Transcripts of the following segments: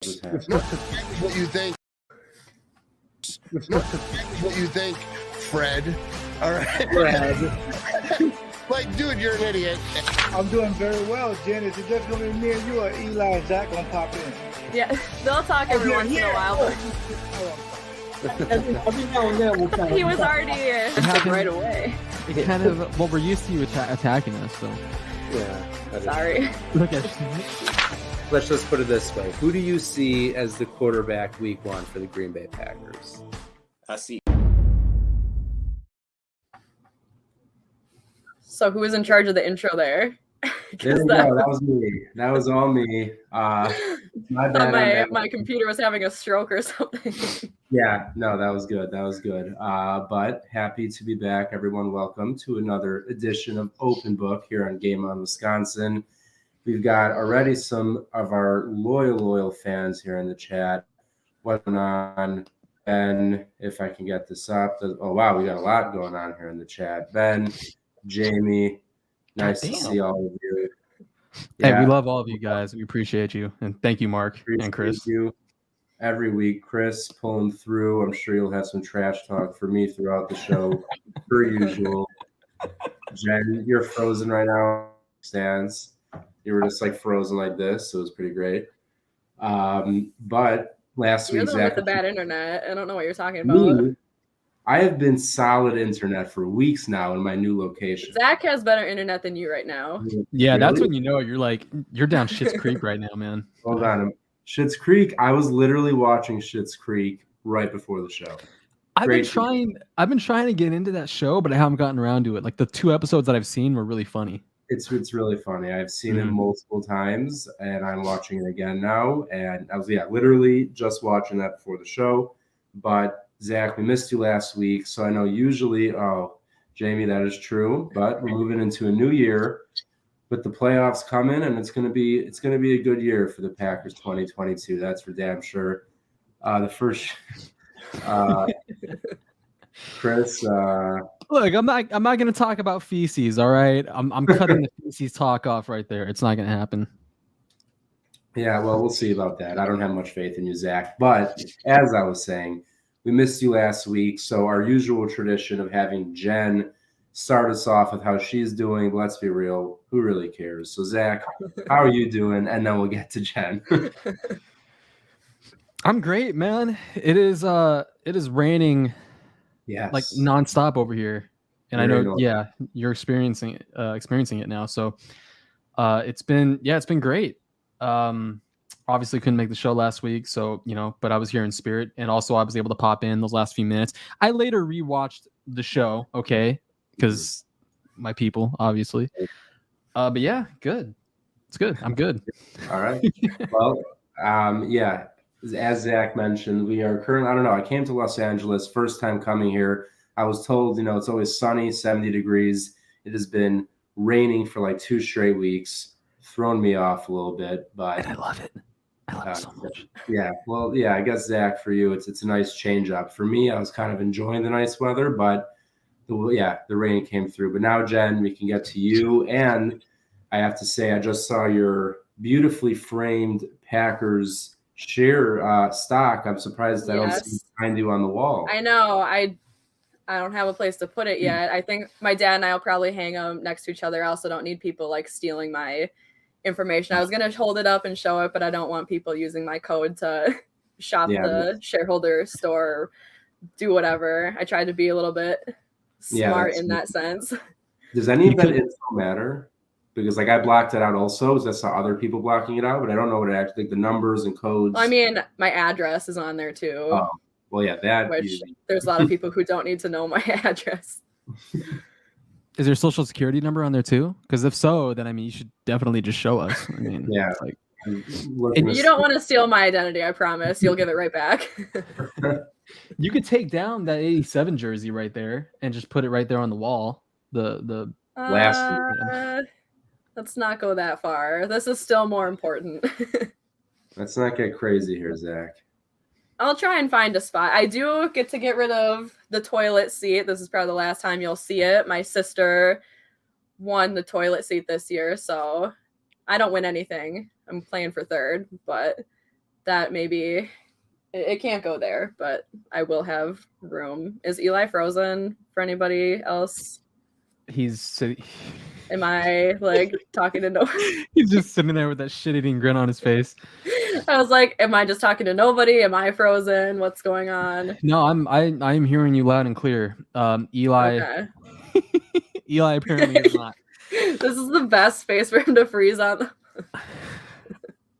What you think? What you think, Fred? All right, Fred. Like, dude, you're an idiot. I'm doing very well, Jen. Is it just gonna be me and you, or Eli and Zach gonna pop in? Yeah, they'll talk every once in a while. Every now and then we'll He was already here right away. It kind of, well, we're used to you attacking us, so. Yeah. Sorry. Look at Let's just put it this way. Who do you see as the quarterback week 1 for the Green Bay Packers? I see. So who was in charge of the intro there? There we go. That was me. That was all me. My bad. My computer was having a stroke or something. Yeah, no, that was good. That was good. But happy to be back, everyone. Welcome to another edition of Open Book here on Game On Wisconsin. We've got already some of our loyal fans here in the chat. What's going on? Ben, if I can get this up. Oh, wow, we got a lot going on here in the chat. Ben, Jamie, nice to see all of you. Yeah. Hey, we love all of you guys. We appreciate you. And thank you, Mark and Chris. Thank you. Every week, Chris pulling through. I'm sure you'll have some trash talk for me throughout the show, per usual. Jen, you're frozen right now. Stands. You were just like frozen like this, so it was pretty great. But last week, You're the one with the bad internet. I don't know what you're talking about. I have been solid internet for weeks now in my new location. Zach has better internet than you right now. Yeah, really? That's when you know you're down Schitt's Creek right now, man. Hold on. Schitt's Creek. I was literally watching Schitt's Creek right before the show. I've been trying to get into that show, but I haven't gotten around to it. Like the 2 episodes that I've seen were really funny. It's really funny. I've seen it multiple times, and I'm watching it again now. And I was literally just watching that before the show. But Zach, we missed you last week, so I know usually, Jamie, that is true. But we're moving into a new year with the playoffs coming, and it's gonna be a good year for the Packers 2022. That's for damn sure. The first, Chris. Look, I'm not going to talk about feces. All right, I'm cutting the feces talk off right there. It's not going to happen. Yeah, well, we'll see about that. I don't have much faith in you, Zach. But as I was saying, we missed you last week. So our usual tradition of having Jen start us off with how she's doing. Let's be real. Who really cares? So Zach, how are you doing? And then we'll get to Jen. I'm great, man. It is raining. Yes. Like nonstop over here, and very I know, you're experiencing it now. So, it's been great. Obviously couldn't make the show last week, so but I was here in spirit, and also I was able to pop in those last few minutes. I later rewatched the show, okay, because my people, obviously. But yeah, good. It's good. I'm good. All right. Well, as Zach mentioned, we are currently, I don't know, I came to Los Angeles, first time coming here. I was told, it's always sunny, 70 degrees. It has been raining for like 2 straight weeks, thrown me off a little bit, but and I love it. I love it so much. Yeah. Well, yeah, I guess, Zach, for you, it's a nice change up. For me, I was kind of enjoying the nice weather, but the rain came through. But now, Jen, we can get to you. And I have to say, I just saw your beautifully framed Packers share stock. I'm surprised I don't see it behind you on the wall. I know. I don't have a place to put it yet. I think my dad and I will probably hang them next to each other. I also don't need people like stealing my information. I was going to hold it up and show it, but I don't want people using my code to shop the shareholder store or do whatever. I tried to be a little bit smart in that sense. Does any of that info matter? Because I blocked it out also. I saw other people blocking it out, but I don't know what it actually, like the numbers and codes. Well, I mean, my address is on there too. Oh, well, yeah, that. Which there's a lot of people who don't need to know my address. Is your social security number on there too? Because if so, then you should definitely just show us. Yeah. And you don't want to steal my identity, I promise. You'll give it right back. You could take down that 87 jersey right there and just put it right there on the wall. The last. Let's not go that far. This is still more important. Let's not get crazy here, Zach. I'll try and find a spot. I do get to get rid of the toilet seat. This is probably the last time you'll see it. My sister won the toilet seat this year, so I don't win anything. I'm playing for third, but that maybe it can't go there, but I will have room. Is Eli frozen for anybody else? He's sitting. Am I like talking to no? He's just sitting there with that shit-eating grin on his face. I was like, am I just talking to nobody? Am I frozen? What's going on? No, I'm hearing you loud and clear. Eli. Okay. Eli apparently is not. This is the best space for him to freeze on.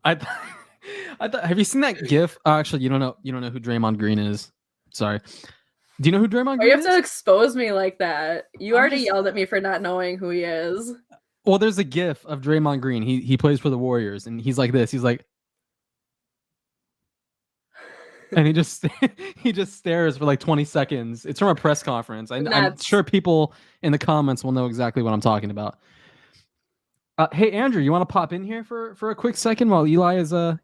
I thought. Have you seen that GIF? Actually, you don't know who Draymond Green is. Sorry. Do you know who Draymond Green You is? have to expose me like that. You I'm already just- yelled at me for not knowing who he is. Well, there's a GIF of Draymond Green. He plays for the Warriors, and he's like this. He's like, and he just stares for like 20 seconds. It's from a press conference. I'm That's- sure people in the comments will know exactly what I'm talking about. Hey Andrew, you want to pop in here for a quick second while Eli's away?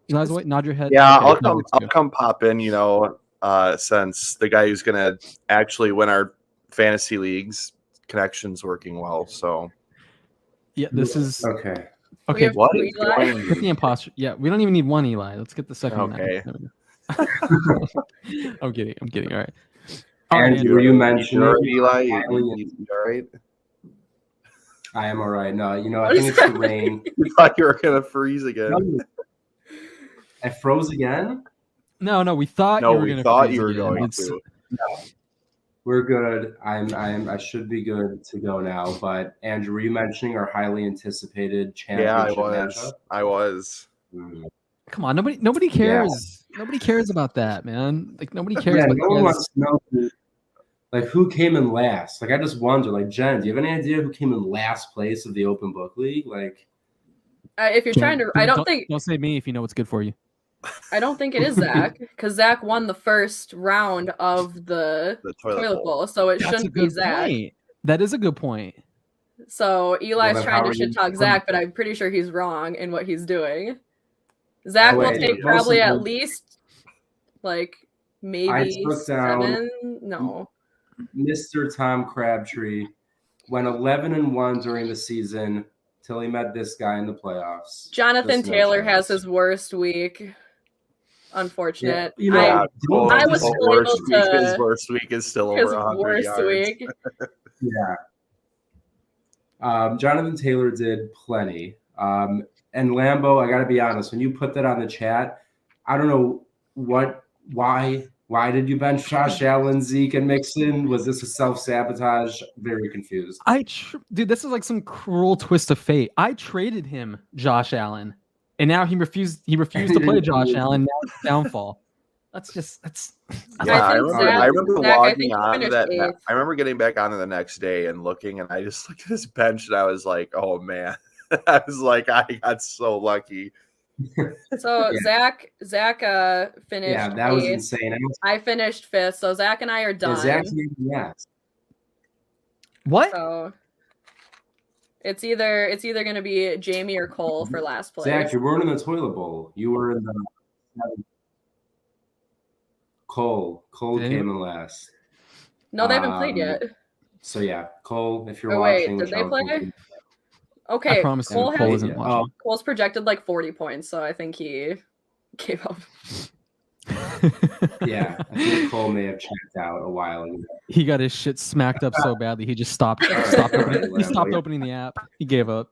Nod your head. Yeah, Okay, I'll no, come. it's I'll good. come pop in. Since the guy who's gonna actually win our fantasy leagues connection's working well. So Yeah, this is Okay. We okay. have what two is Eli. going Get the imposter. Yeah, we don't even need one Eli. Let's get the second one. Okay. There we go. I'm kidding. All right. All right, Andrew, Andrew. were you You mentioning all right, Eli? Highly- You all right? I am all right. No, I What think is it's the that? rain. You thought you were gonna freeze again. I froze again. No, we thought No, you were we gonna thought freeze you were again. going It's- to. We're good. I should be good to go now. But Andrew, were you mentioning our highly anticipated Yeah, I championship was. matchup? I was. Mm. Come on, nobody cares. Nobody cares about that, man. Like nobody cares Yeah, about no one you guys. wants to know who came in last. Like I just wonder. Like Jen, do you have any idea who came in last place of the Open Book League? Like If you're trying to, I don't think say me if you know what's good for you. it is Zach, because Zach won the first round of the The toilet bowl, so it That's a shouldn't be good Zach. point. That is a good point. So Eli's then trying how to are you- shit talk Zach, but I'm pretty sure he's wrong in what he's doing. Zach Oh, will wait, take most probably of at them- least like maybe took down- 7. No, Mr. Tom Crabtree went 11-1 during the season till he met this guy in the playoffs. Jonathan Just no Taylor has chance. his worst week. Unfortunate. Yeah, you know, Yeah, Cole- I was still able to- His worst week is still His over 100 worst yards. week. Yeah. Jonathan Taylor did plenty. And Lambeau, I got to be honest, when you put that on the chat, I don't know why did you bench Josh Allen, Zeke, and Mixon? Was this a self-sabotage? Very confused. Dude, this is like some cruel twist of fate. I traded him Josh Allen, and now he refused to play Josh Allen. Now it's downfall. That's Yeah, I think remember. Zach- I remember Zach, I logging think he on to finished that. 8th. I remember getting back on to the next day and looking, and I just looked at his bench, and I was like, "Oh man!" I was like, "I got so lucky." So Yeah. Zach finished. Yeah, that was 8th. insane. I finished 5th, so Zach and I are done. Zach's yes. what? So it's either going to be Jamie or Cole for last place. Zach, you weren't in the toilet bowl. You were in the Cole. Cole Did came in last. No, they haven't played yet. So yeah, Cole, if you're Oh, wait, watching, did they Sean play? Cole- Okay, I promise you, Cole Cole has, isn't yeah. watching. Cole's projected like 40 points, so I think he gave up. Yeah, I think Cole may have checked out a while ago. He got his shit smacked up so badly he just stopped. All right, stopped all opening, right, he stopped Lambeau. opening the app. He gave up.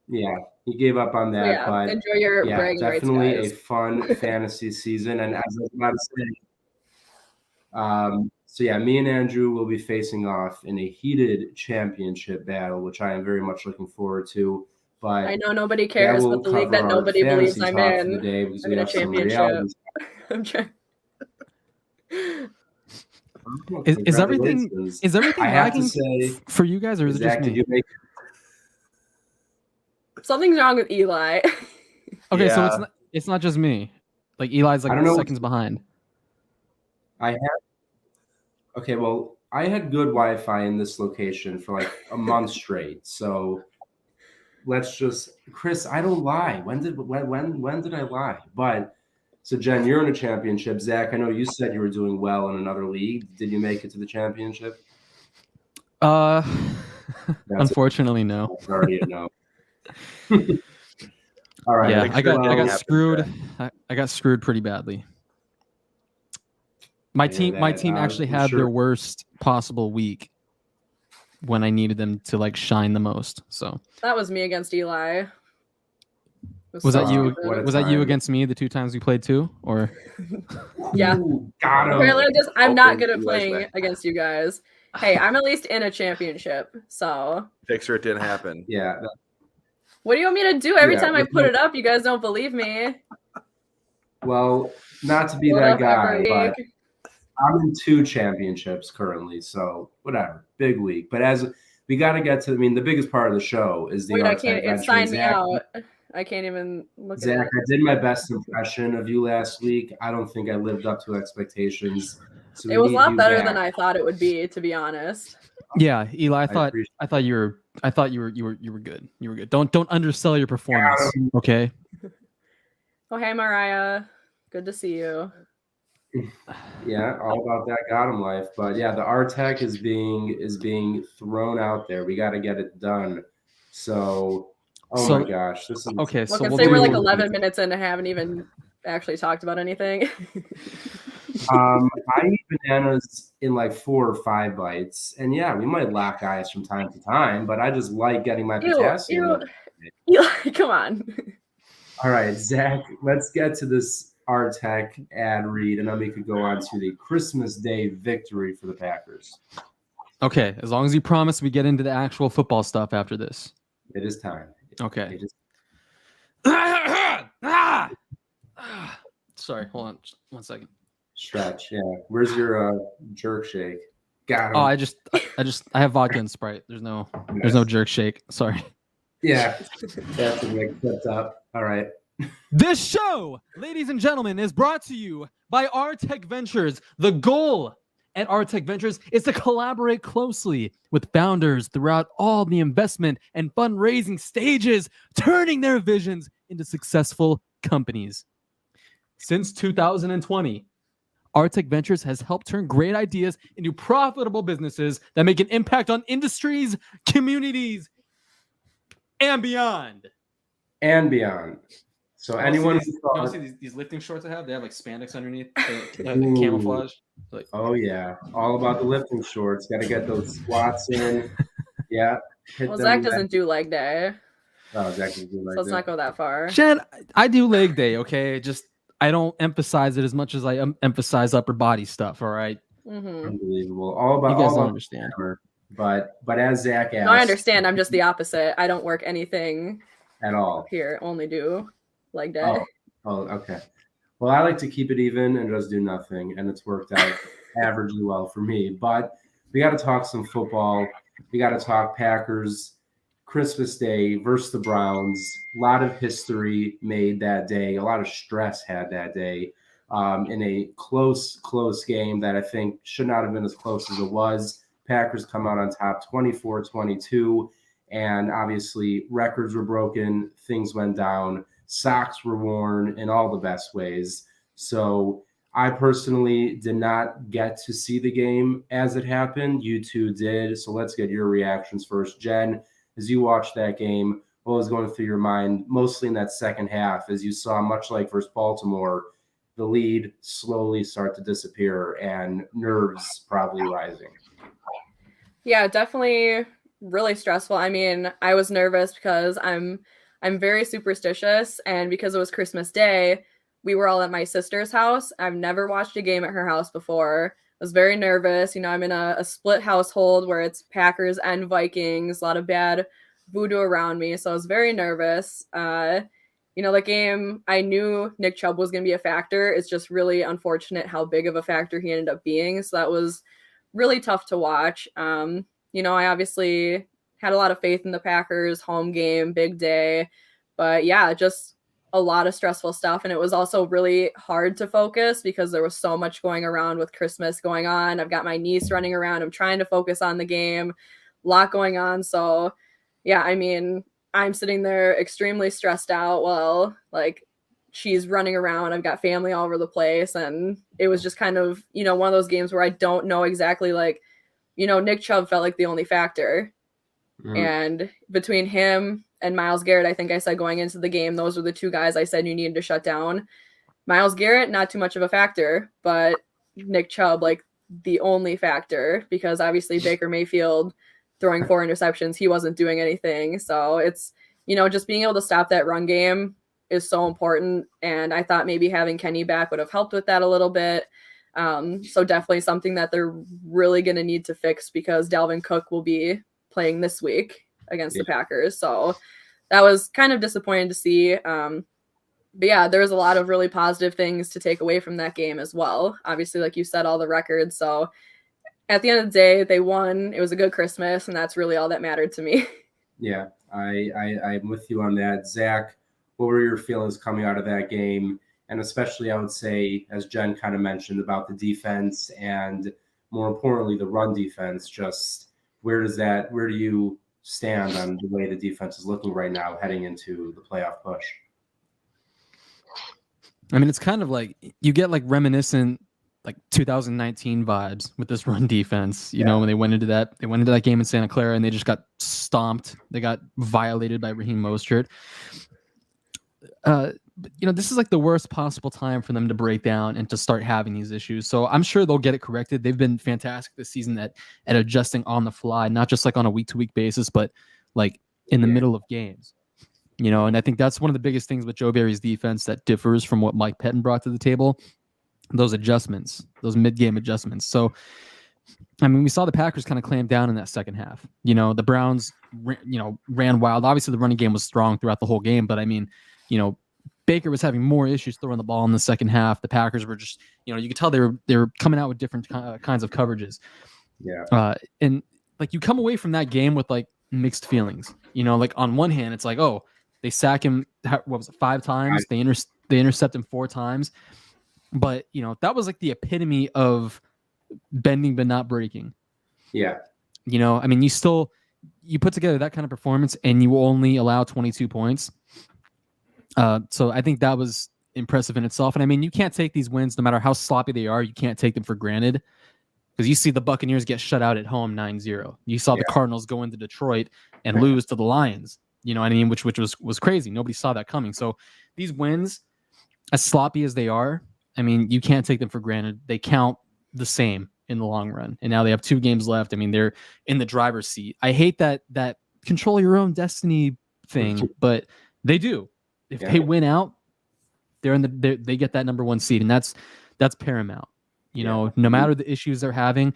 Yeah, he gave up on So that, yeah, but enjoy your yeah, bragging rights, definitely guys. a fun fantasy season. And as I was about to say, so yeah, me and Andrew will be facing off in a heated championship battle, which I am very much looking forward to. But I know nobody that cares, will but the league cover that our nobody believes fantasy I'm talk for the in. day because I'm we in a have some championship. realities. I'm trying. Is everything Congratulations. I have to lagging say, for you guys, or is it Zach, just did me? you make Something's wrong with Eli. Okay, so Yeah. it's not just me. Like Eli's I like don't know. seconds behind. Okay, well, I had good Wi-Fi in this location for like a month straight. So let's just, Chris, I don't lie. When did I lie? But so Jen, you're in a championship. Zach, I know you said you were doing well in another league. Did you make it to the championship? Unfortunately, no. That's already a no. All right. Yeah, Make I sure got that happens, screwed. Brad. I got screwed pretty badly. My I hear team that. actually I'm had sure- their worst possible week when I needed them to like shine the most. So That was me against Eli. It was so that you? stupid. What a Was that you time. against me the 2 times we played too? Or Yeah. Ooh, got him. Apparently, I'm not Open good at Eli's playing way. against you guys. Hey, I'm at least in a championship. So Fix her, it didn't happen. Yeah. what do you want me to do? Every Yeah, time I there's put no- it up, you guys don't believe me. Well, not to be Put it that up guy, every but week. I'm in 2 championships currently, so whatever. Big week. But as we got to get to, I mean, the biggest part of the show is the Wait, I art can't. It adventure. signed me Zach, out. I can't even look Zach, at it. I did my best impression of you last week. I don't think I lived up to expectations. So It was a need lot you better back. than I thought it would be, to be honest. yeah, Eli, I thought appreciate you were good. You were good. Don't undersell your performance. Okay. Oh, hey, Mariah. Good to see you. Yeah, all about that Gotham life. But yeah, the Artec is being thrown out there. We got to get it done. So, So- my gosh, this is Okay, Look, so and we'll say we're do- like 11 minutes in and haven't even actually talked about anything. I eat bananas in like 4 or 5 bites, and yeah, we might lock eyes from time to time, but I just like getting my potassium. Eli, come on. All right, Zach, let's get to this Artec ad read, and then we could go on to the Christmas Day victory for the Packers. Okay, as long as you promise we get into the actual football stuff after this. It is time. Okay. It is- Sorry, hold on just 1 second. Stretch, yeah. Where's your jerk shake? Got him. Oh, I have vodka and Sprite. There's no jerk shake. Sorry. Yeah, that's to get clipped up. All right. This show, ladies and gentlemen, is brought to you by Artec Ventures. The goal at Artec Ventures is to collaborate closely with founders throughout all the investment and fundraising stages, turning their visions into successful companies. Since 2020, Artec Ventures has helped turn great ideas into profitable businesses that make an impact on industries, communities, and beyond. And beyond. So anyone who thought, these lifting shorts I have? They have like spandex underneath, Ooh. camouflage. Like, oh yeah, all about the lifting shorts. Got to get those squats in. Yeah. hit Well, them Zach back. doesn't do leg day, Oh, Zach doesn't do like so let's that. not go that far. Shed, I do leg day, okay? Just I don't emphasize it as much as I emphasize upper body stuff. All right, Mm-hmm. Unbelievable. All about you guys all don't about understand. hammer. But as Zach asked, No, I understand. I'm just the opposite. I don't work anything at all. up here. Only do leg day. Oh, okay. Well, I like to keep it even and just do nothing, and it's worked out averagely well for me. But we got to talk some football. We got to talk Packers, Christmas Day versus the Browns. A lot of history made that day. A lot of stress had that day in a close game that I think should not have been as close as it was. Packers come out on top 24-22, and obviously records were broken. Things went down. Socks were worn in all the best ways. So I personally did not get to see the game as it happened. You two did. So let's get your reactions first. Jen, as you watched that game, what was going through your mind, mostly in that second half, as you saw, much like versus Baltimore, the lead slowly start to disappear and nerves probably rising? Yeah, definitely really stressful. I mean, I was nervous because I'm very superstitious, and because it was Christmas Day, we were all at my sister's house. I've never watched a game at her house before. I was very nervous. You know, I'm in a split household where it's Packers and Vikings, a lot of bad voodoo around me, so I was very nervous. You know, the game, I knew Nick Chubb was going to be a factor. It's just really unfortunate how big of a factor he ended up being, so that was really tough to watch. You know, I obviously had a lot of faith in the Packers, home game, big day. But yeah, just a lot of stressful stuff. And it was also really hard to focus because there was so much going around with Christmas going on. I've got my niece running around. I'm trying to focus on the game, a lot going on. So yeah, I mean, I'm sitting there extremely stressed out while like she's running around. I've got family all over the place. And it was just kind of, you know, one of those games where I don't know exactly, like, you know, Nick Chubb felt like the only factor. And between him and Myles Garrett, I think I said going into the game, those were the two guys I said you needed to shut down. Myles Garrett, not too much of a factor, but Nick Chubb, like the only factor, because obviously Baker Mayfield throwing 4 interceptions, he wasn't doing anything. So it's, just being able to stop that run game is so important. And I thought maybe having Kenny back would have helped with that a little bit. So definitely something that they're really going to need to fix, because Dalvin Cook will be playing this week against the Packers. So that was kind of disappointing to see. But yeah, there's a lot of really positive things to take away from that game as well. Obviously, like you said, all the records. So at the end of the day, they won. It was a good Christmas, and that's really all that mattered to me. Yeah, I'm with you on that. Zach, what were your feelings coming out of that game? And especially, I would say, as Jen kind of mentioned about the defense and more importantly, the run defense, just where do you stand on the way the defense is looking right now heading into the playoff push? I mean, it's kind of like you get like reminiscent like 2019 vibes with this run defense. You know, when they went into that game in Santa Clara and they just got stomped. They got violated by Raheem Mostert. This is like the worst possible time for them to break down and to start having these issues. So I'm sure they'll get it corrected. They've been fantastic this season at adjusting on the fly, not just like on a week-to-week basis, but like in the middle of games. And I think that's one of the biggest things with Joe Barry's defense that differs from what Mike Pettin brought to the table. Those adjustments, those mid-game adjustments. So, I mean, we saw the Packers kind of clamp down in that second half. The Browns, ran wild. Obviously, the running game was strong throughout the whole game, but I mean, Baker was having more issues throwing the ball in the second half. The Packers were just, you could tell they were coming out with different kinds of coverages. Yeah. And like you come away from that game with like mixed feelings. Like on one hand, it's like, oh, they sack him. What was it? 5 times. They intercept him 4 times. But that was like the epitome of bending but not breaking. Yeah. I mean, you put together that kind of performance and you only allow 22 points. So I think that was impressive in itself. And I mean, you can't take these wins, no matter how sloppy they are. You can't take them for granted, because you see the Buccaneers get shut out at home 9-0. You saw the Cardinals go into Detroit and lose to the Lions. You know what I mean? Which was crazy. Nobody saw that coming. So these wins, as sloppy as they are, I mean, you can't take them for granted. They count the same in the long run. And now they have 2 games left. I mean, they're in the driver's seat. I hate that control your own destiny thing, but they do. If they win out, they get that number 1 seed, and that's paramount. No matter the issues they're having.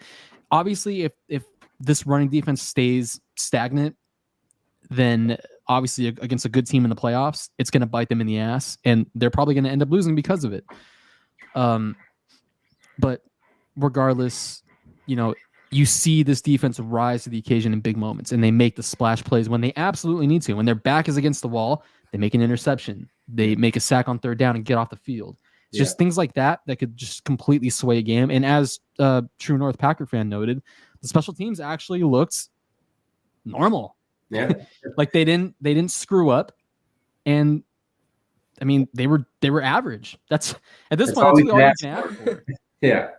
Obviously, if this running defense stays stagnant, then obviously against a good team in the playoffs, it's going to bite them in the ass, and they're probably going to end up losing because of it. But regardless, you see this defense rise to the occasion in big moments, and they make the splash plays when they absolutely need to. When their back is against the wall, they make an interception. They make a sack on 3rd down and get off the field. It's just things like that could just completely sway a game. And as True North Packer fan noted, the special teams actually looked normal. Yeah. Like they didn't screw up. And I mean, they were average. That's at this point, that's all you can ask for. Yeah.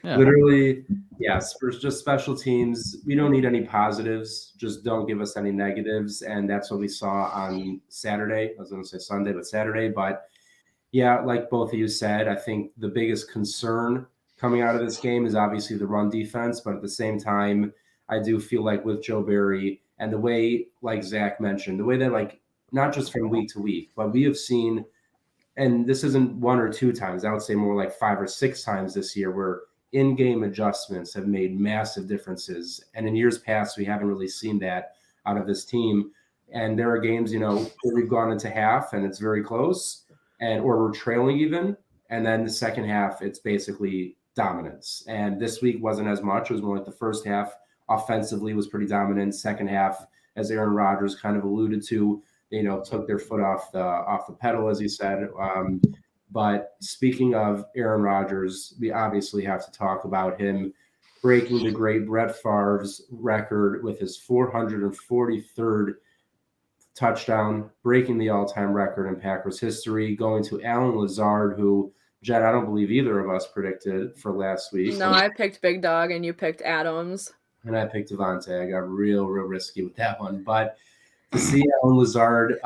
Literally, yes. For just special teams, we don't need any positives. Just don't give us any negatives. And that's what we saw on Saturday. I was going to say Sunday, but Saturday. But yeah, like both of you said, I think the biggest concern coming out of this game is obviously the run defense. But at the same time, I do feel like with Joe Barry and the way, like Zach mentioned, the way that like not just from week to week, but we have seen, and this isn't 1 or 2 times, I would say more like 5 or 6 times this year, where in-game adjustments have made massive differences. And in years past, we haven't really seen that out of this team. And there are games, where we've gone into half and it's very close, or we're trailing even. And then the second half, it's basically dominance. And this week wasn't as much. It was more like the first half offensively was pretty dominant. Second half, as Aaron Rodgers kind of alluded to, took their foot off the pedal, as he said. But speaking of Aaron Rodgers, we obviously have to talk about him breaking the great Brett Favre's record with his 443rd touchdown, breaking the all-time record in Packers history, going to Alan Lazard, who, Jen, I don't believe either of us predicted for last week. No, I picked Big Dog and you picked Adams. And I picked Davonte. I got real risky with that one. But to see Alan Lazard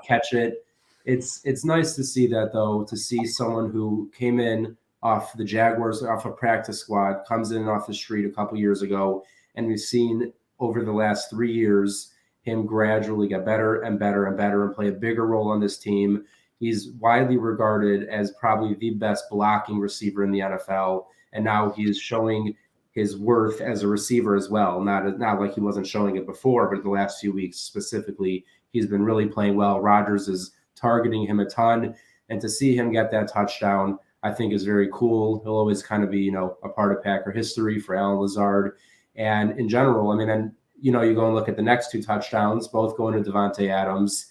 catch it. It's nice to see that, though, to see someone who came in off the Jaguars, off a practice squad, comes in off the street a couple years ago, and we've seen over the last 3 years him gradually get better and better and better and play a bigger role on this team. He's widely regarded as probably the best blocking receiver in the NFL, and now he is showing his worth as a receiver as well. Not like he wasn't showing it before, but the last few weeks specifically, he's been really playing well. Rodgers is targeting him a ton, and to see him get that touchdown, I think is very cool. He'll always kind of be, a part of Packer history for Alan Lazard. And in general, I mean, and you go and look at the next 2 touchdowns, both going to Davonte Adams.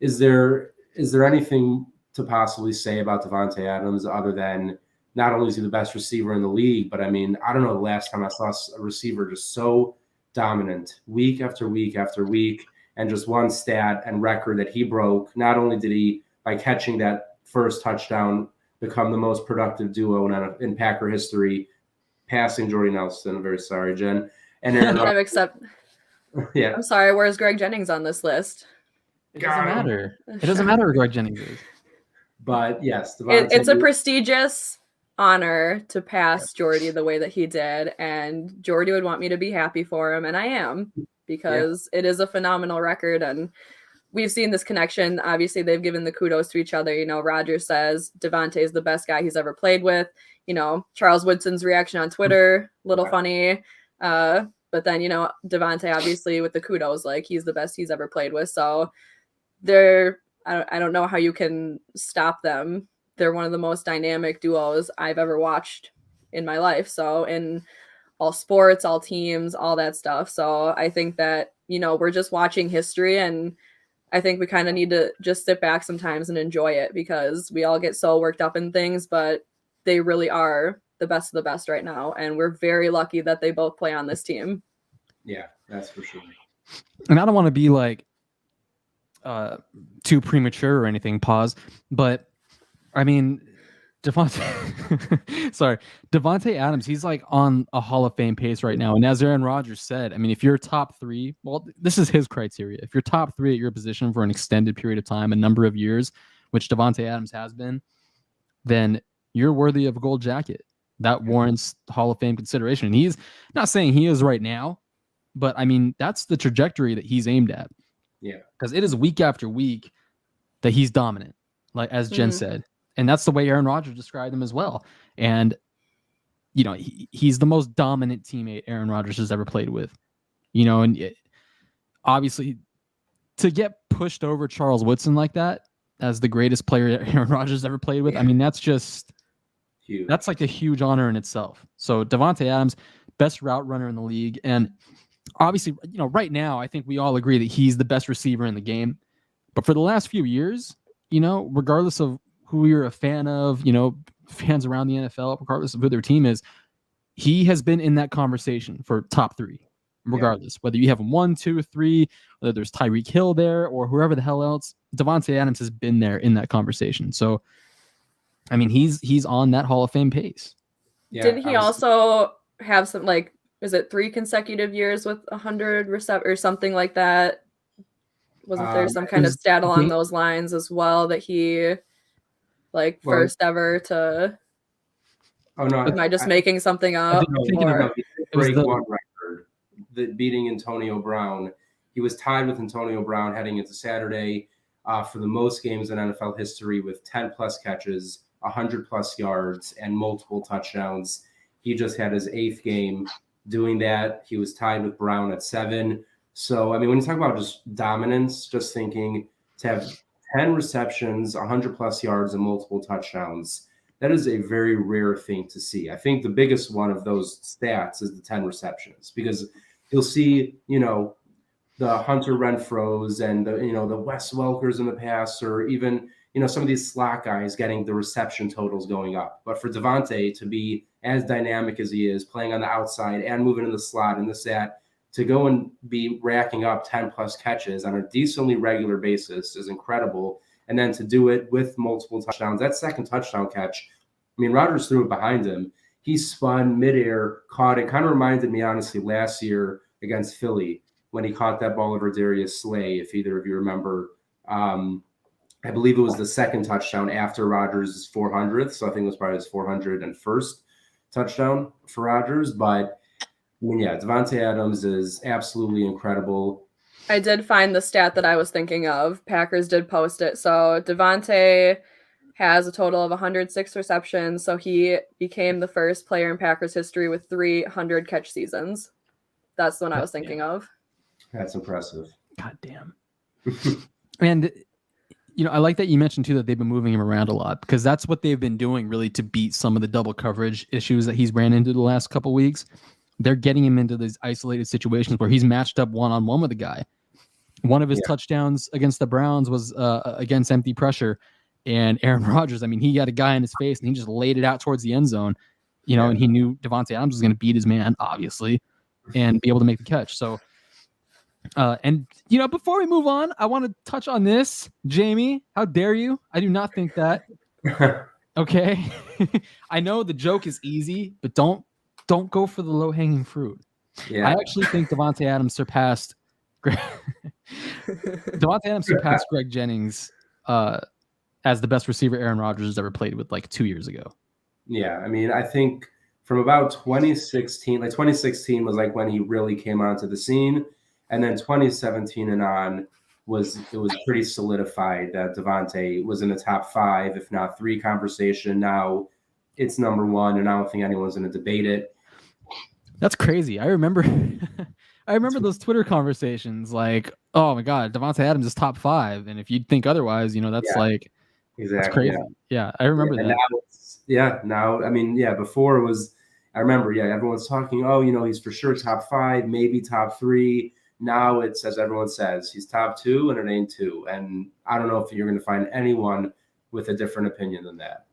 Is there anything to possibly say about Davonte Adams other than not only is he the best receiver in the league, but I mean, I don't know the last time I saw a receiver just so dominant week after week after week, and just one stat and record that he broke. Not only did he, by catching that first touchdown, become the most productive duo in Packer history, passing Jordy Nelson. I'm very sorry, Jen. And Aaron yeah. I'm sorry, where's Greg Jennings on this list? It doesn't matter. It doesn't matter where Greg Jennings is. But yes, it's a prestigious honor to pass Jordy the way that he did, and Jordy would want me to be happy for him, and I am, because it is a phenomenal record, and we've seen this connection. Obviously, they've given the kudos to each other. Rodgers says Davonte is the best guy he's ever played with. Charles Woodson's reaction on Twitter, little funny. But then, Davonte, obviously, with the kudos, like, he's the best he's ever played with. So I don't know how you can stop them. They're one of the most dynamic duos I've ever watched in my life. So in all sports, all teams, all that stuff. So I think that, we're just watching history, and I think we kind of need to just sit back sometimes and enjoy it, because we all get so worked up in things, but they really are the best of the best right now. And we're very lucky that they both play on this team. Yeah, that's for sure. And I don't want to be like too premature or anything, but I mean, Davonte Adams, he's like on a Hall of Fame pace right now. And as Aaron Rodgers said, I mean, if you're top 3, well, this is his criteria. If you're top 3 at your position for an extended period of time, a number of years, which Davonte Adams has been, then you're worthy of a gold jacket. That warrants Hall of Fame consideration. And he's not saying he is right now, but I mean, that's the trajectory that he's aimed at. Yeah. Because it is week after week that he's dominant, like as Jen said. And that's the way Aaron Rodgers described him as well. And, he's the most dominant teammate Aaron Rodgers has ever played with. And obviously to get pushed over Charles Woodson like that as the greatest player Aaron Rodgers ever played with, I mean, that's just huge. That's like a huge honor in itself. So Davonte Adams, best route runner in the league. And obviously, right now, I think we all agree that he's the best receiver in the game. But for the last few years, regardless of who you're a fan of, fans around the NFL, regardless of who their team is, he has been in that conversation for top 3, regardless. Whether you have him 1, 2, 3, whether there's Tyreek Hill there or whoever the hell else, Davonte Adams has been there in that conversation. So, I mean, he's on that Hall of Fame pace. Yeah, didn't he also have some, like, is it 3 consecutive years with 100 or something like that? Wasn't there some kind of stat along those lines as well that he, first ever to? Oh no! Am I just making something up? Break one record, beating Antonio Brown. He was tied with Antonio Brown heading into Saturday for the most games in NFL history, with 10+ catches, 100+ yards, and multiple touchdowns. He just had his 8th game doing that. He was tied with Brown at 7. So, I mean, when you talk about just dominance, just thinking to have 10 receptions, 100+ yards, and multiple touchdowns, that is a very rare thing to see. I think the biggest one of those stats is the 10 receptions, because you'll see, the Hunter Renfros and the Wes Welkers in the past, or even, some of these slot guys getting the reception totals going up. But for Davonte to be as dynamic as he is, playing on the outside and moving in the slot and that, to go and be racking up 10+ catches on a decently regular basis is incredible. And then to do it with multiple touchdowns, that second touchdown catch, I mean, Rodgers threw it behind him. He spun midair, caught it. Kind of reminded me, honestly, last year against Philly, when he caught that ball over Darius Slay, if either of you remember. I believe it was the second touchdown after Rodgers' 400th. So I think it was probably his 401st touchdown for Rodgers. But I mean, yeah, Davonte Adams is absolutely incredible. I did find the stat that I was thinking of. Packers did post it. So Davonte has a total of 106 receptions. So he became the first player in Packers history with 300 catch seasons. That's the one I was thinking of. That's impressive. God damn. And I like that you mentioned too that they've been moving him around a lot, because that's what they've been doing really to beat some of the double coverage issues that he's ran into the last couple of weeks. They're getting him into these isolated situations where he's matched up one-on-one with a guy. One of his touchdowns against the Browns was against empty pressure, and Aaron Rodgers, I mean, he had a guy in his face and he just laid it out towards the end zone, and he knew Davonte Adams was going to beat his man, obviously, and be able to make the catch. So, before we move on, I want to touch on this. Jamie, how dare you? I do not think that. Okay. I know the joke is easy, but don't go for the low-hanging fruit. Yeah. I actually think Davonte Adams surpassed Greg Jennings as the best receiver Aaron Rodgers has ever played with, like 2 years ago. Yeah, I mean, I think from about 2016 was like when he really came onto the scene. And then 2017 and on it was pretty solidified that Davonte was in the top 5, if not 3 conversation. Now it's number 1, and I don't think anyone's going to debate it. That's crazy. I remember those Twitter conversations like, oh my God, Davonte Adams is top 5. And if you think otherwise, that's like, exactly. That's crazy. Yeah, I remember that. Before it was, I remember, everyone's talking, he's for sure top 5, maybe top 3. Now it's, as everyone says, he's top 2 and it ain't 2. And I don't know if you're going to find anyone with a different opinion than that.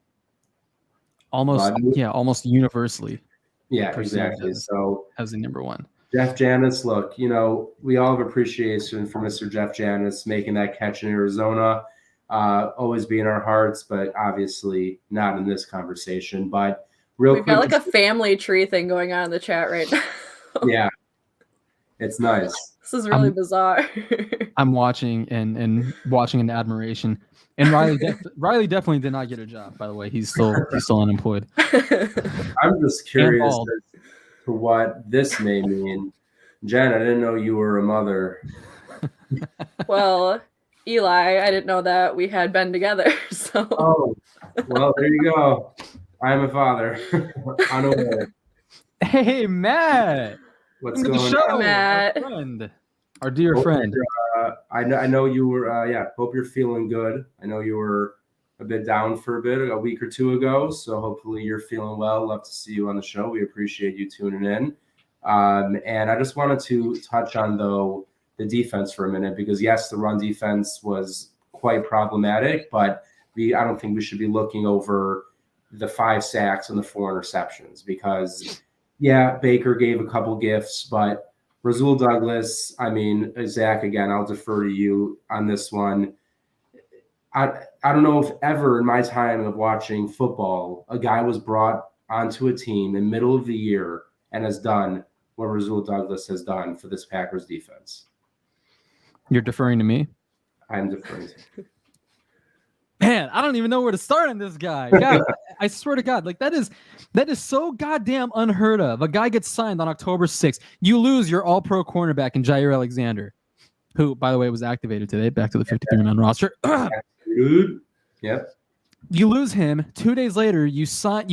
Almost universally. Yeah, exactly. So as the number 1. Jeff Janis, look, we all have appreciation for Mr. Jeff Janis making that catch in Arizona. Always be in our hearts, but obviously not in this conversation. But we've got like a family tree thing going on in the chat right now. Yeah. It's nice. This is really bizarre. I'm watching and watching in admiration. And Riley definitely did not get a job, by the way. He's still unemployed. I'm just curious as to what this may mean. Jen, I didn't know you were a mother. Well, Eli, I didn't know that we had been together. So. Oh, well, there you go. I am a father. Unaware. Hey, Matt. What's going on, Matt? Our dear friend. I know you were. Hope you're feeling good. I know you were a bit down for a week or 2 ago. So hopefully you're feeling well. Love to see you on the show. We appreciate you tuning in. And I just wanted to touch on though the defense for a minute, because yes, the run defense was quite problematic, but I don't think we should be looking over the 5 sacks and the 4 interceptions, because Baker gave a couple gifts, but Rasul Douglas, I mean, Zach, again, I'll defer to you on this one. I don't know if ever in my time of watching football, a guy was brought onto a team in the middle of the year and has done what Rasul Douglas has done for this Packers defense. You're deferring to me? I'm deferring to you. Man, I don't even know where to start on this guy. God, I swear to God, like that is so goddamn unheard of. A guy gets signed on October 6th. You lose your all-pro cornerback in Jair Alexander, who, by the way, was activated today, back to the 53-man roster. Dude. Yep. You lose him. 2 days later, you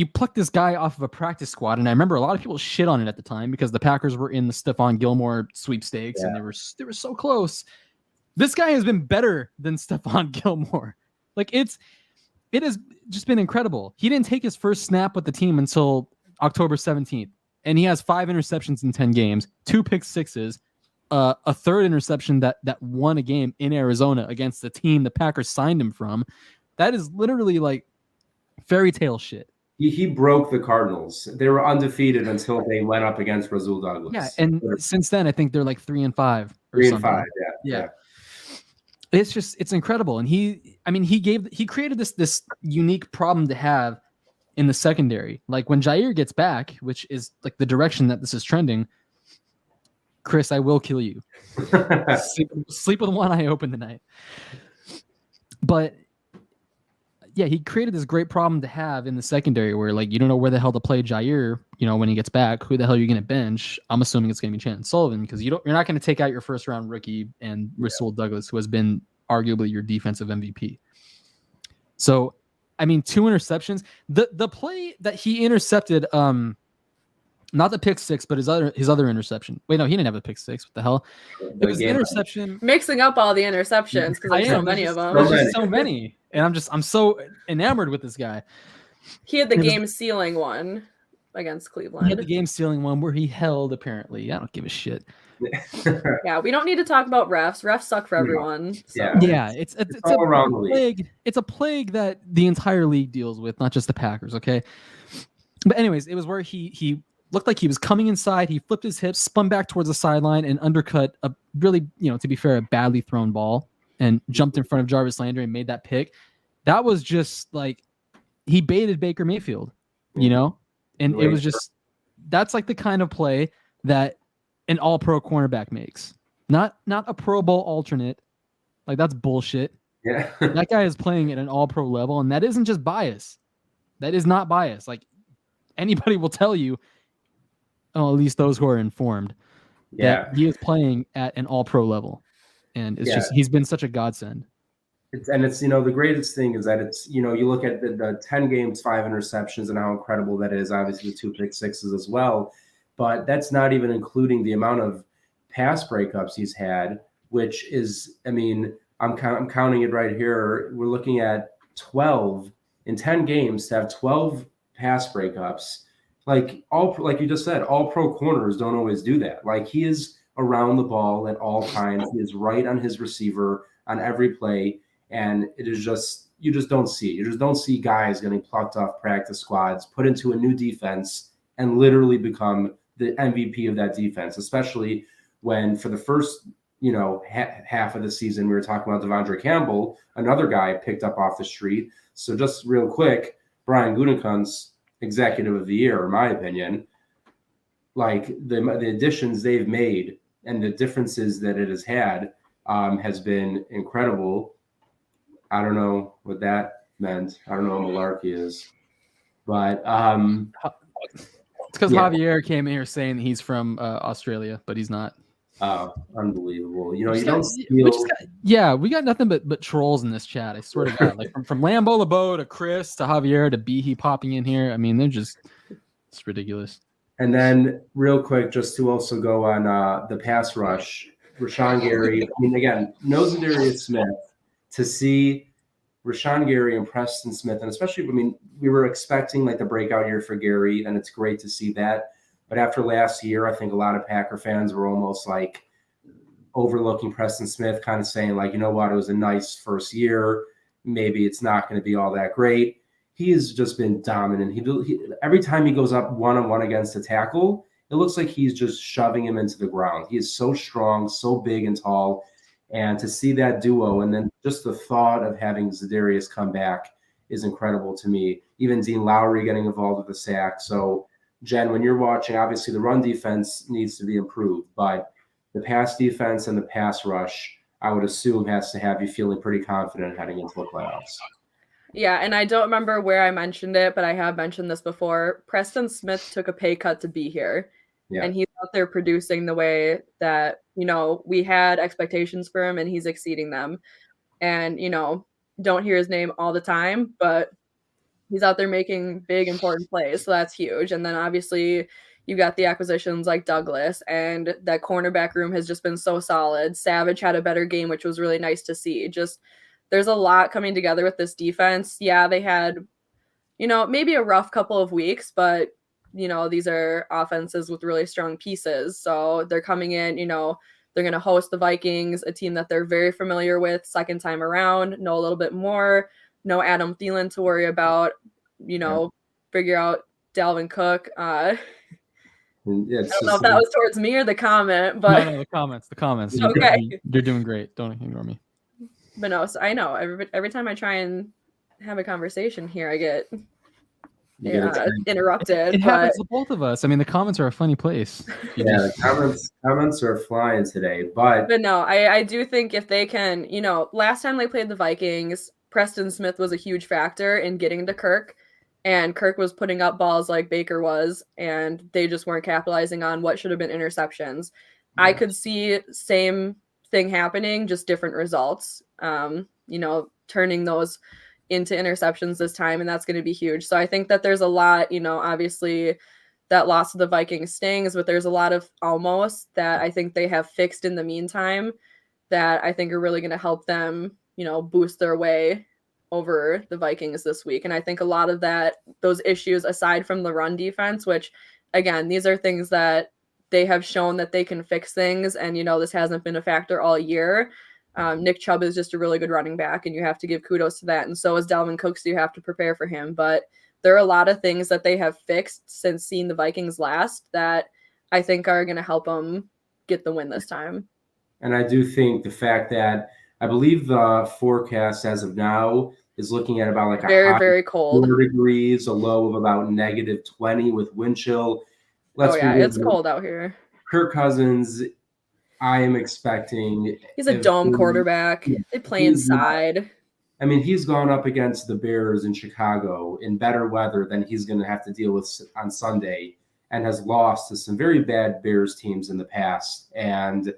pluck this guy off of a practice squad. And I remember a lot of people shit on it at the time because the Packers were in the Stephon Gilmore sweepstakes and they were so close. This guy has been better than Stephon Gilmore. Like it has just been incredible. He didn't take his first snap with the team until October 17th. And he has 5 interceptions in 10 games, 2 pick sixes, a third interception that won a game in Arizona against the team the Packers signed him from. That is literally like fairy tale shit. He broke the Cardinals. They were undefeated until they went up against Rasul Douglas. Yeah, and since then I think they're like 3-5. 3-5, yeah. It's incredible. And he created this unique problem to have in the secondary. Like when Jair gets back, which is like the direction that this is trending, Chris, I will kill you. Sleep with one eye open tonight. But yeah, he created this great problem to have in the secondary where like you don't know where the hell to play Jair, when he gets back. Who the hell are you going to bench? I'm assuming it's going to be Chandon Sullivan because you're not going to take out your first round rookie and Rasul Douglas, who has been arguably your defensive MVP. So, I mean, 2 interceptions. The play that he intercepted, not the pick 6, but his other interception. Wait, no, he didn't have a pick 6. What the hell? It was the interception. Mixing up all the interceptions because there's so many of them. There's just so many, and I'm so enamored with this guy. He had the game-sealing one against Cleveland. He had the game-sealing one where he held. Apparently, I don't give a shit. Yeah, we don't need to talk about refs. Refs suck for everyone. So. Yeah, it's a plague. It's a plague that the entire league deals with, not just the Packers. Okay, but anyways, it was where he looked like he was coming inside. He flipped his hips, spun back towards the sideline, and undercut a really, to be fair, a badly thrown ball, and jumped in front of Jarvis Landry and made that pick. That was just like he baited Baker Mayfield, and it was just that's like the kind of play that an all-pro cornerback makes. Not a Pro Bowl alternate. Like that's bullshit. Yeah. That guy is playing at an all-pro level, and that isn't just bias. That is not bias. Like anybody will tell you. Oh, at least those who are informed, that he is playing at an all-pro level, and it's just he's been such a godsend. It's the greatest thing is that it's you look at the 10 games, 5 interceptions, and how incredible that is. Obviously, the 2 pick 6s as well, but that's not even including the amount of pass breakups he's had, which is, I'm counting it right here. We're looking at 12 in 10 games to have 12 pass breakups. Like you just said, all pro corners don't always do that. Like he is around the ball at all times. He is right on his receiver on every play. And it is just, you just don't see guys getting plucked off practice squads, put into a new defense and literally become the MVP of that defense, especially when for the first, half of the season, we were talking about Devondre Campbell, another guy picked up off the street. So just real quick, Brian Gutekunst, executive of the year, in my opinion, like the additions they've made and the differences that it has had has been incredible. I don't know what that meant. I don't know what malarkey is, but it's because Javier came in here saying that he's from Australia, but he's not. Oh, unbelievable! You don't we got nothing but trolls in this chat. I swear to God, like from Lambeau LeBeau to Chris to Javier to Behe popping in here. I mean, it's ridiculous. And then real quick, just to also go on the pass rush, Rashawn Gary. Again, no Zadarius Smith. To see Rashawn Gary and Preston Smith, and especially, we were expecting like the breakout year for Gary, and it's great to see that. But after last year, I think a lot of Packer fans were almost like overlooking Preston Smith, kind of saying like, you know what, it was a nice first year. Maybe it's not going to be all that great. He has just been dominant. He every time he goes up one-on-one against a tackle, it looks like he's just shoving him into the ground. He is so strong, so big and tall. And to see that duo, and then just the thought of having Zadarius come back is incredible to me. Even Dean Lowry getting involved with the sack. So, Jen, when you're watching, obviously the run defense needs to be improved, but the pass defense and the pass rush, I would assume, has to have you feeling pretty confident heading into the playoffs. Yeah, and I don't remember where I mentioned it, but I have mentioned this before. Preston Smith took a pay cut to be here. Yeah. And he's out there producing the way that, we had expectations for him, and he's exceeding them. And, don't hear his name all the time, but he's out there making big, important plays. So that's huge. And then obviously you got the acquisitions like Douglas, and that cornerback room has just been so solid. Savage had a better game, which was really nice to see. Just there's a lot coming together with this defense. Yeah, they had, maybe a rough couple of weeks, but these are offenses with really strong pieces. So they're coming in, they're going to host the Vikings, a team that they're very familiar with second time around, know a little bit more, no Adam Thielen to worry about, figure out Dalvin Cook. I don't know if that was towards me or the comment, but no, the comments. Okay. You're doing great. Don't ignore me. But no, so I know every time I try and have a conversation here, I get interrupted. It but happens to both of us. I mean, the comments are a funny place. Yeah, the comments are flying today, but no, I do think if they can, last time they played the Vikings, Preston Smith was a huge factor in getting to Kirk, and Kirk was putting up balls like Baker was, and they just weren't capitalizing on what should have been interceptions. Yeah. I could see same thing happening, just different results. Turning those into interceptions this time, and that's going to be huge. So I think that there's a lot, obviously that loss of the Vikings stings, but there's a lot of almost that I think they have fixed in the meantime that I think are really going to help them, boost their way over the Vikings this week. And I think a lot of those issues, aside from the run defense, which again, these are things that they have shown that they can fix things. And, this hasn't been a factor all year. Nick Chubb is just a really good running back, and you have to give kudos to that. And so is Dalvin Cook, so you have to prepare for him. But there are a lot of things that they have fixed since seeing the Vikings last that I think are going to help them get the win this time. And I do think the fact that I believe the forecast as of now is looking at about like very, very cold 4 degrees, a low of about -20 with wind chill. It's cold out here. Kirk Cousins, I am expecting. He's a dome quarterback. They play inside. He's gone up against the Bears in Chicago in better weather than he's going to have to deal with on Sunday, and has lost to some very bad Bears teams in the past. And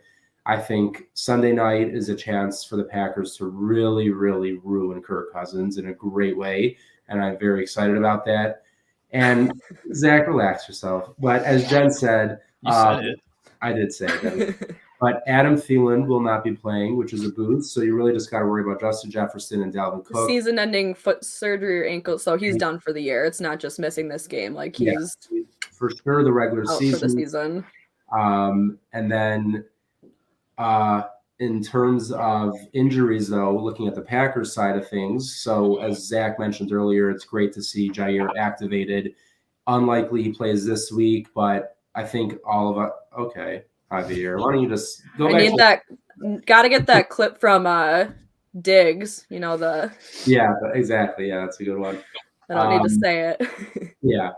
I think Sunday night is a chance for the Packers to really, really ruin Kirk Cousins in a great way. And I'm very excited about that. And Zach, relax yourself. But as Jen said, you said it. I did say that. But Adam Thielen will not be playing, which is a boost. So you really just got to worry about Justin Jefferson and Dalvin Cook. Season-ending foot surgery or ankle, so he's done for the year. It's not just missing this game. Like he's for sure the regular season. For the season. And then in terms of injuries, though, looking at the Packers side of things, so as Zach mentioned earlier, it's great to see Jair activated. Unlikely he plays this week, but I think all of us. Okay. Javier, why don't you just go back? I need that. Got to get that clip from Diggs. Yeah, exactly. Yeah, that's a good one. I don't need to say it. Yeah,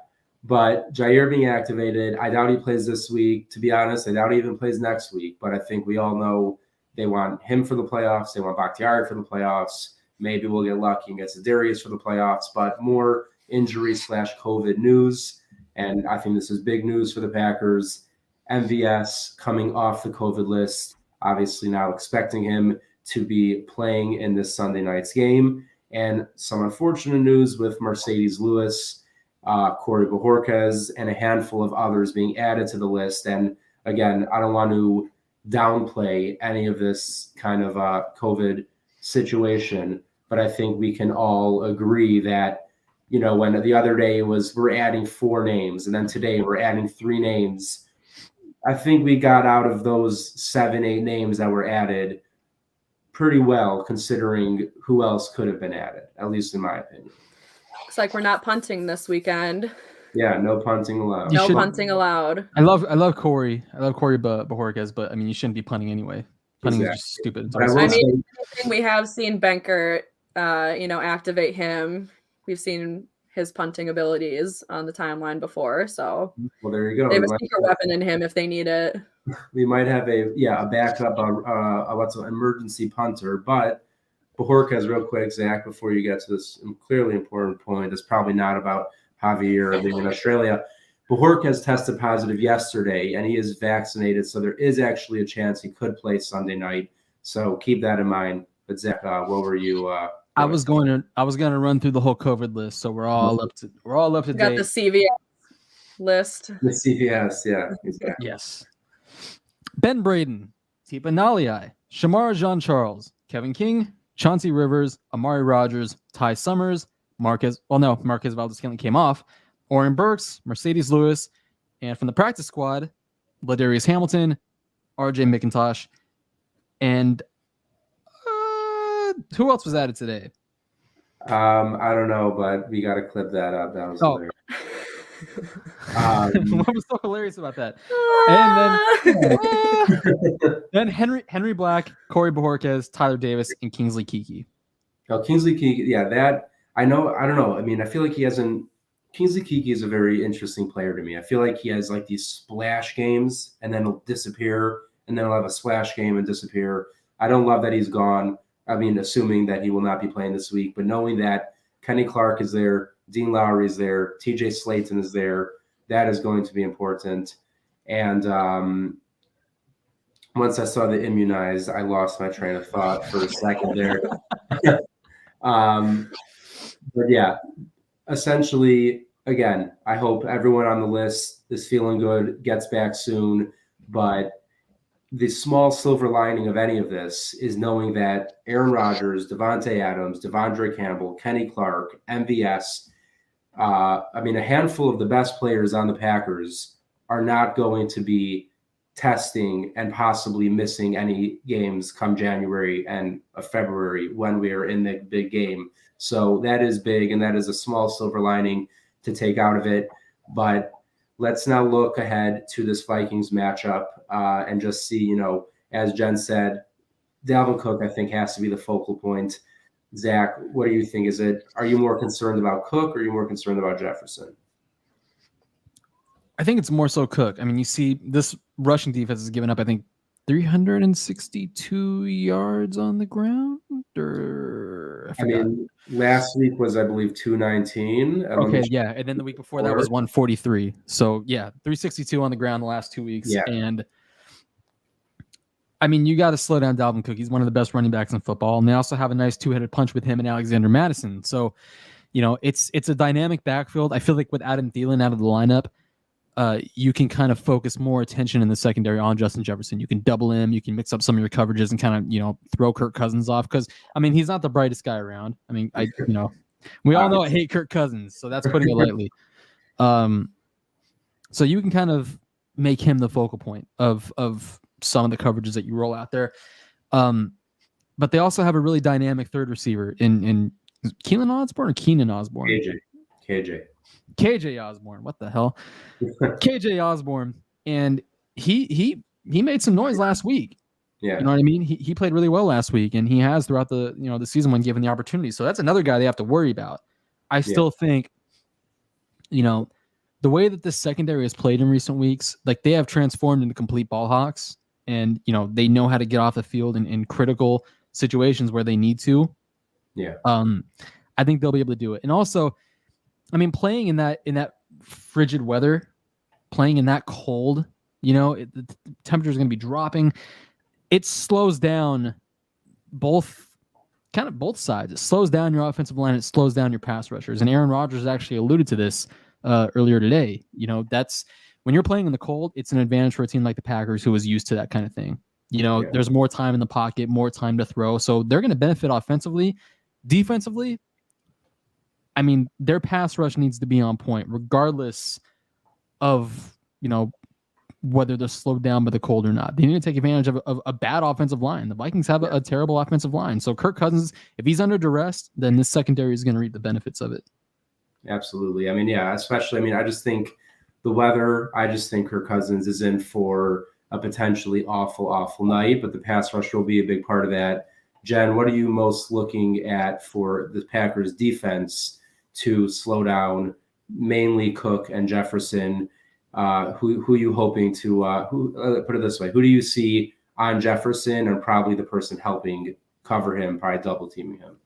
but Jair being activated, I doubt he plays this week. To be honest, I doubt he even plays next week. But I think we all know they want him for the playoffs. They want Bakhtiari for the playoffs. Maybe we'll get lucky and get Za'Darius for the playoffs. But more injury/COVID news, and I think this is big news for the Packers. MVS coming off the COVID list, obviously now expecting him to be playing in this Sunday night's game. And some unfortunate news with Mercedes Lewis, Corey Bojorquez, and a handful of others being added to the list. And again, I don't want to downplay any of this kind of COVID situation, but I think we can all agree that, when the other day we're adding 4 names, and then today we're adding 3 names. I think we got out of those 7-8 names that were added pretty well, considering who else could have been added, at least in my opinion. Looks like we're not punting this weekend. Yeah, no punting allowed. No punting allowed. I love Corey. I love Corey Bojorquez, but you shouldn't be punting anyway. Punting is just stupid. We have seen Benkert, activate him. We've seen his punting abilities on the timeline before, so there you go. They have a secret weapon in him if they need it. We might have a backup, what's an emergency punter. But Bojorquez, real quick, Zach, before you get to this clearly important point, it's probably not about Javier being in Australia. Bojorquez tested positive yesterday, and he is vaccinated, so there is actually a chance he could play Sunday night. So keep that in mind. But Zach, what were you? I was going to run through the whole COVID list, so we're all up to date. Got the CVS list. The CVS, yeah, exactly. Yes. Ben Braden, Tipa Naliai, Shamara Jean-Charles, Kevin King, Chauncey Rivers, Amari Rogers, Ty Summers, Marquez Valdez-Scantling came off, Oren Burks, Mercedes Lewis, and from the practice squad, Ladarius Hamilton, RJ McIntosh, and who else was added today? I don't know, but we got to clip that up. That was hilarious. What was so hilarious about that? And then Henry Black, Corey Bojorquez, Tyler Davis, and Kingsley Keke. Oh, Kingsley Keke, yeah, that I know. I don't know. I mean, I feel like he hasn't Kingsley Keke is a very interesting player to me. I feel like he has like these splash games and then he'll disappear, and then he'll have a splash game and disappear. I don't love that he's gone. I mean, assuming that he will not be playing this week, but knowing that Kenny Clark is there, Dean Lowry is there, TJ Slayton is there, that is going to be important. And once I saw the immunized, I lost my train of thought for a second there. But yeah, essentially, again, I hope everyone on the list is feeling good, gets back soon. But the small silver lining of any of this is knowing that Aaron Rodgers, Davonte Adams, Devondre Campbell, Kenny Clark, MVS, I mean, a handful of the best players on the Packers are not going to be testing and possibly missing any games come January and February when we are in the big game. So that is big, and that is a small silver lining to take out of it. But let's now look ahead to this Vikings matchup and just see, you know, as Jen said, Dalvin Cook, I think, has to be the focal point. Zach, what do you think? Are you more concerned about Cook or are you more concerned about Jefferson? I think it's more so Cook. I mean, you see this rushing defense has given up, I think, 362 yards on the ground. Or I mean, last week was, I believe, 219. Okay, yeah. And then the week before that was 143. So, yeah, 362 on the ground the last 2 weeks. Yeah. And, I mean, you got to slow down Dalvin Cook. He's one of the best running backs in football. And they also have a nice two-headed punch with him and Alexander Madison. So, you know, it's a dynamic backfield. I feel like with Adam Thielen out of the lineup, you can kind of focus more attention in the secondary on Justin Jefferson. You can double him. You can mix up some of your coverages and kind of, you know, throw Kirk Cousins off. Because, I mean, he's not the brightest guy around. I mean, we all know I hate Kirk Cousins, so that's putting it lightly. So you can kind of make him the focal point of some of the coverages that you roll out there. But they also have a really dynamic third receiver in Keelan Osborne or Keenan Osborne? KJ Osborne. What the hell? KJ Osborne. And he made some noise last week. Yeah. You know what I mean? He played really well last week, and he has throughout the season when given the opportunity. So that's another guy they have to worry about. I still think, you know, the way that this secondary has played in recent weeks, like they have transformed into complete ball hawks, and you know they know how to get off the field in critical situations where they need to. Yeah. I think they'll be able to do it. And also, I mean, playing in that frigid weather, playing in that cold, you know, the temperature is going to be dropping. It slows down both sides. It slows down your offensive line. It slows down your pass rushers. And Aaron Rodgers actually alluded to this earlier today. You know, that's when you're playing in the cold, it's an advantage for a team like the Packers who is used to that kind of thing. You know, there's more time in the pocket, more time to throw. So they're going to benefit offensively. Defensively, I mean, their pass rush needs to be on point, regardless of, you know, whether they're slowed down by the cold or not. They need to take advantage of a bad offensive line. The Vikings have a terrible offensive line. So Kirk Cousins, if he's under duress, then this secondary is going to reap the benefits of it. Absolutely. I mean, yeah, especially, I mean, I just think the weather, I just think Kirk Cousins is in for a potentially awful night, but the pass rush will be a big part of that. Jen, what are you most looking at for the Packers defense to slow down mainly Cook and Jefferson? Who you hoping to put it this way? Who do you see on Jefferson and probably the person helping cover him, probably double teaming him?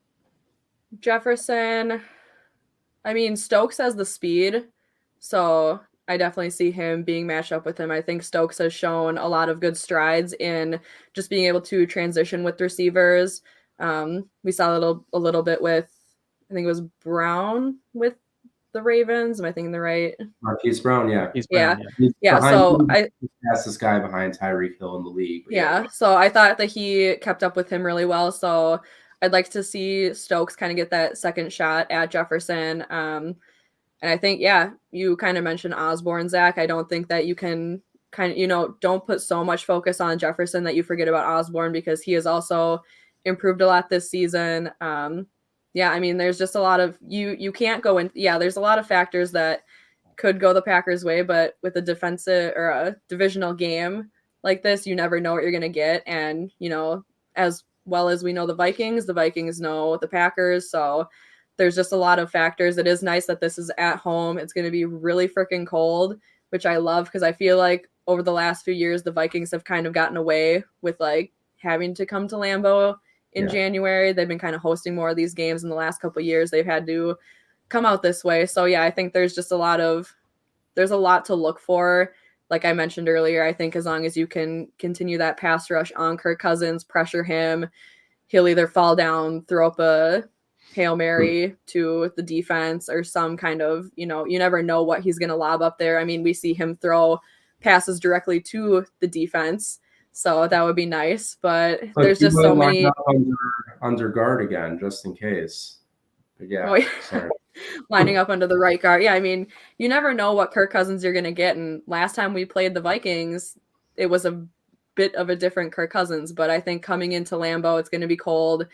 Jefferson. I mean, Stokes has the speed, so I definitely see him being matched up with him. I think Stokes has shown a lot of good strides in just being able to transition with receivers. We saw a little bit with, I think it was Brown with the Ravens. Am I thinking the right? Marquise Brown, yeah. Yeah. So I fastest guy behind Tyreek Hill in the league. Yeah. So I thought that he kept up with him really well. So I'd like to see Stokes kind of get that second shot at Jefferson. And I think, you kind of mentioned Osborne, Zach. I don't think that you can kind of, don't put so much focus on Jefferson that you forget about Osborne, because he has also improved a lot this season. I mean, there's just a lot of, you can't go in. Yeah, there's a lot of factors that could go the Packers' way, but with a defensive or a divisional game like this, you never know what you're going to get. And, you know, as well as we know the Vikings know the Packers. So there's just a lot of factors. It is nice that this is at home. It's going to be really freaking cold, which I love because I feel like over the last few years, the Vikings have kind of gotten away with like having to come to Lambeau in January. They've been kind of hosting more of these games in the last couple of years. They've had to come out this way. So yeah, I think there's just there's a lot to look for. Like I mentioned earlier, I think as long as you can continue that pass rush on Kirk Cousins, pressure him, he'll either fall down, throw up a Hail Mary to the defense or some kind of, you never know what he's going to lob up there. I mean, we see him throw passes directly to the defense, so that would be nice. But there's just so many under guard again, just in case. But yeah, sorry. Lining up under the right guard. Yeah, I mean, you never know what Kirk Cousins you're going to get. And last time we played the Vikings, it was a bit of a different Kirk Cousins. But I think coming into Lambeau, it's going to be cold.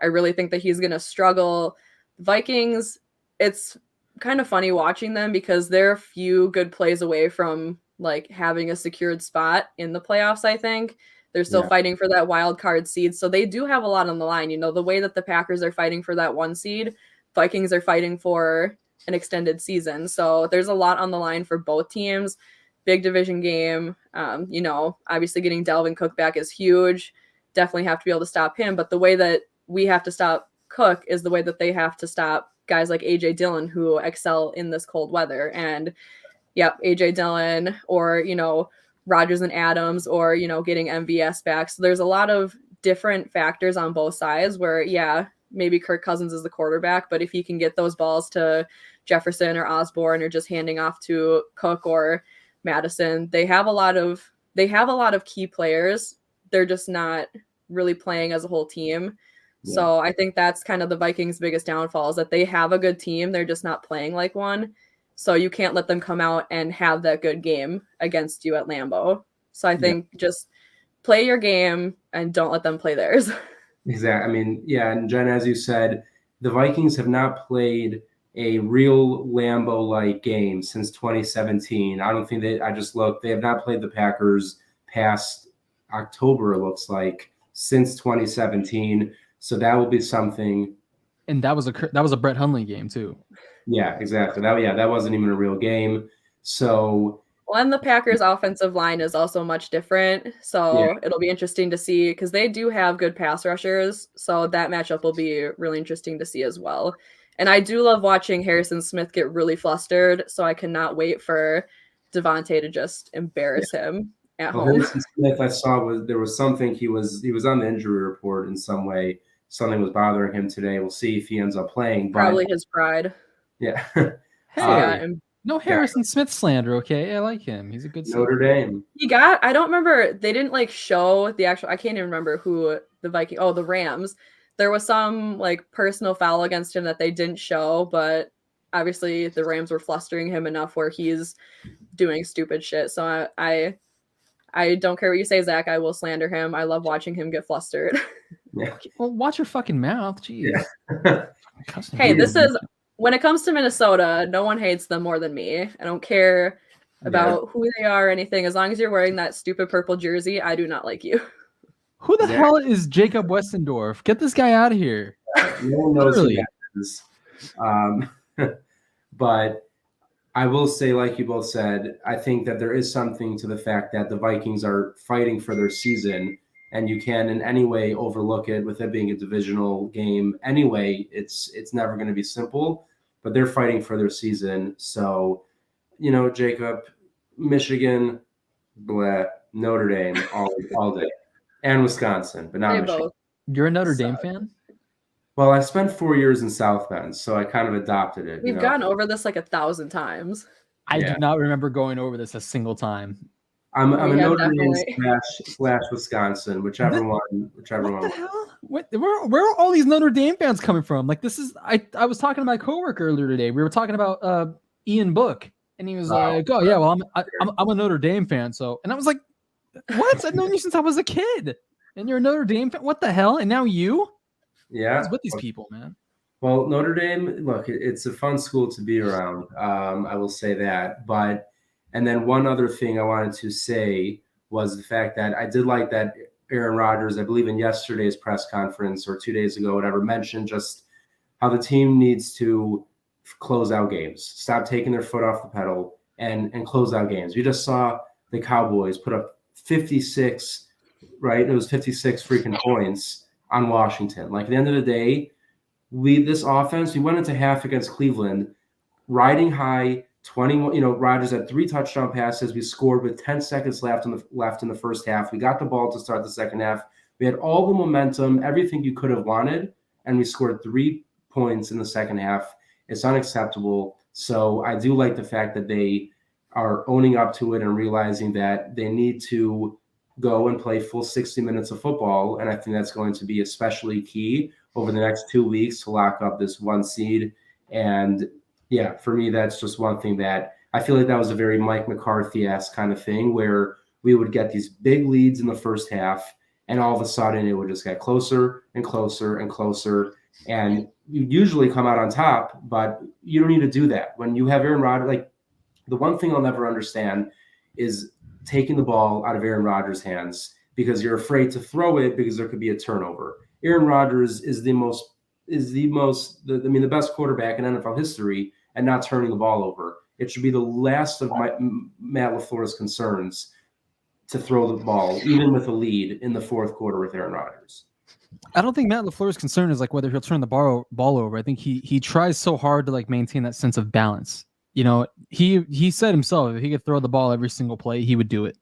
I really think that he's going to struggle. Vikings, it's kind of funny watching them because they're a few good plays away from like having a secured spot in the playoffs. I think they're still fighting for that wild card seed. So they do have a lot on the line. The way that the Packers are fighting for that 1 seed, Vikings are fighting for an extended season. So there's a lot on the line for both teams. Big division game. Obviously getting Dalvin Cook back is huge. Definitely have to be able to stop him. But the way that we have to stop Cook is the way that they have to stop guys like A.J. Dillon who excel in this cold weather. And A.J. Dillon or, Rodgers and Adams or, getting MVS back. So there's a lot of different factors on both sides where, maybe Kirk Cousins is the quarterback, but if he can get those balls to Jefferson or Osborne or just handing off to Cook or Madison, they have a lot of key players. They're just not really playing as a whole team. Yeah. So I think that's kind of the Vikings' biggest downfall is that they have a good team. They're just not playing like one. So you can't let them come out and have that good game against you at Lambeau. So I think just play your game and don't let them play theirs. Exactly. I mean, and Jen, as you said, the Vikings have not played a real Lambeau-like game since 2017. I don't think I just looked. They have not played the Packers past October, it looks like, since 2017. So that will be something. And that was a Brett Hundley game too. Yeah, exactly. That wasn't even a real game. So. Well, and the Packers' offensive line is also much different. So it'll be interesting to see because they do have good pass rushers. So that matchup will be really interesting to see as well. And I do love watching Harrison Smith get really flustered. So I cannot wait for Davonte to just embarrass him at home. Harrison Smith, I saw there was something he was on the injury report in some way. Something was bothering him today. We'll see if he ends up playing. Probably his pride. Yeah. Hey. No Harrison Smith slander, okay? I like him. He's a good Notre Dame. I don't remember. They didn't show the actual. I can't even remember who the Viking. Oh, the Rams. There was some personal foul against him that they didn't show, but obviously the Rams were flustering him enough where he's doing stupid shit. So I don't care what you say, Zach. I will slander him. I love watching him get flustered. Yeah. Well, watch your fucking mouth, jeez. Yeah. Hey, this is. When it comes to Minnesota, no one hates them more than me. I don't care about who they are or anything. As long as you're wearing that stupid purple jersey, I do not like you. Who the hell is Jacob Westendorf? Get this guy out of here. No one knows who that is. But I will say, like you both said, I think that there is something to the fact that the Vikings are fighting for their season, and you can in any way overlook it with it being a divisional game. Anyway, it's never going to be simple. But they're fighting for their season. So, Jacob, Michigan, Notre Dame all day. And Wisconsin, but not Michigan. Both. You're a Notre Dame fan? Well, I spent 4 years in South Bend, so I kind of adopted it. We've gone over this 1,000 times. I do not remember going over this a single time. I'm a Notre Dame / Wisconsin, whichever one. What the hell? Where are all these Notre Dame fans coming from? This is I was talking to my coworker earlier today. We were talking about Ian Book, and he was like, "Oh yeah, well I'm a Notre Dame fan." So, and I was like, "What? I've known you since I was a kid, and you're a Notre Dame fan? What the hell? And now you?" Yeah, what's with these people, man? Well, Notre Dame, look, it's a fun school to be around. I will say that, but. And then one other thing I wanted to say was the fact that I did like that Aaron Rodgers, I believe in yesterday's press conference or 2 days ago, whatever, mentioned just how the team needs to close out games, stop taking their foot off the pedal, and close out games. We just saw the Cowboys put up 56, right? It was 56 freaking points on Washington. Like, at the end of the day, this offense, we went into half against Cleveland, riding high, 21. Rodgers had 3 touchdown passes. We scored with 10 seconds left in the first half. We got the ball to start the second half. We had all the momentum, everything you could have wanted, and we scored 3 points in the second half. It's unacceptable. So I do like the fact that they are owning up to it and realizing that they need to go and play full 60 minutes of football. And I think that's going to be especially key over the next 2 weeks to lock up this 1 seed. And yeah, for me, that's just one thing that I feel like that was a very Mike McCarthy-esque kind of thing, where we would get these big leads in the first half, and all of a sudden it would just get closer and closer and closer. And you usually come out on top, but you don't need to do that. When you have Aaron Rodgers, like, the one thing I'll never understand is taking the ball out of Aaron Rodgers' hands because you're afraid to throw it because there could be a turnover. Aaron Rodgers is the best quarterback in NFL history, and not turning the ball over. It should be the last of Matt LaFleur's concerns to throw the ball, even with a lead in the fourth quarter with Aaron Rodgers. I don't think Matt LaFleur's concern is like whether he'll turn the ball over. I think he tries so hard to like maintain that sense of balance. He said himself, if he could throw the ball every single play, he would do it.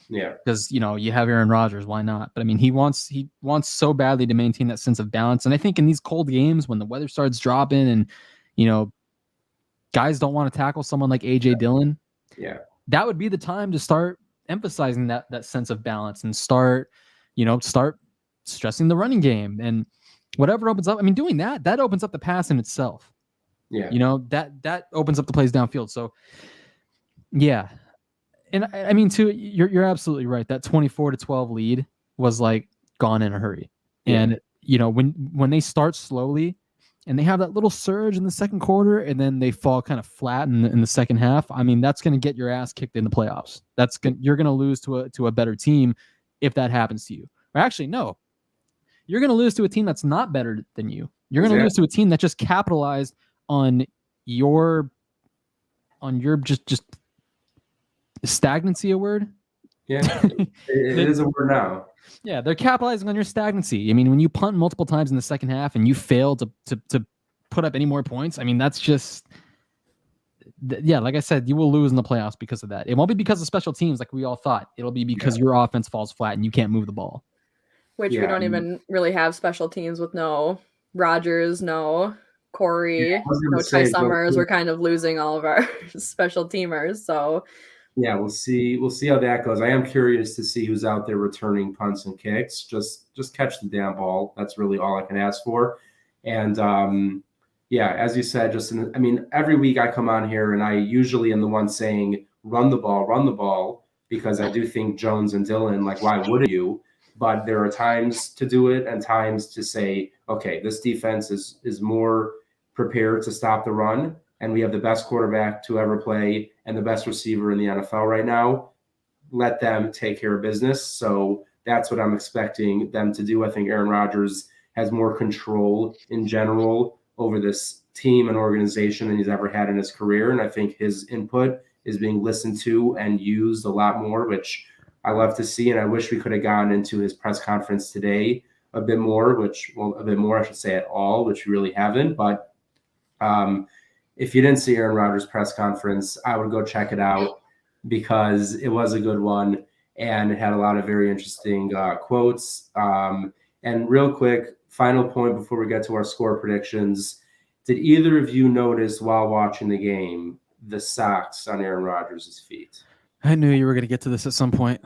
Yeah. Because, you have Aaron Rodgers, why not? But I mean, he wants so badly to maintain that sense of balance. And I think in these cold games when the weather starts dropping and, guys don't want to tackle someone like AJ Dillon. Yeah. That would be the time to start emphasizing that sense of balance and start stressing the running game and whatever opens up. I mean, doing that opens up the pass in itself. Yeah. That opens up the plays downfield. So yeah. And I mean, too, you're absolutely right. That 24-12 lead was like gone in a hurry. Yeah. And when they start slowly and they have that little surge in the second quarter and then they fall kind of flat in the second half, I mean, that's going to get your ass kicked in the playoffs. You're going to lose to a better team if that happens to you. Or actually, no, you're going to lose to a team that's not better than you. You're going to lose to a team that just capitalized on your just stagnancy, a word? Yeah, it is a word now. Yeah, they're capitalizing on your stagnancy. I mean, when you punt multiple times in the second half and you fail to put up any more points, I mean, that's just, yeah, like I said, you will lose in the playoffs because of that. It won't be because of special teams like we all thought. It'll be because your offense falls flat and you can't move the ball. Which we don't even really have special teams with no Rodgers, no Corey, no Ty Summers. We're kind of losing all of our special teamers. So yeah, we'll see how that goes. I am curious to see who's out there returning punts and kicks. Just catch the damn ball. That's really all I can ask for. And yeah, as you said, every week I come on here and I usually am the one saying run the ball, because I do think Jones and Dillon, like, why wouldn't you? But there are times to do it and times to say, okay, this defense is more prepared to stop the run, and we have the best quarterback to ever play and the best receiver in the NFL right now. Let them take care of business. So that's what I'm expecting them to do. I think Aaron Rodgers has more control in general over this team and organization than he's ever had in his career. And I think his input is being listened to and used a lot more, which I love to see. And I wish we could have gone into his press conference today a bit more, I should say, at all, which we really haven't. But if you didn't see Aaron Rodgers' press conference, I would go check it out because it was a good one and it had a lot of very interesting quotes. And real quick, final point before we get to our score predictions. Did either of you notice while watching the game the socks on Aaron Rodgers' feet? I knew you were going to get to this at some point.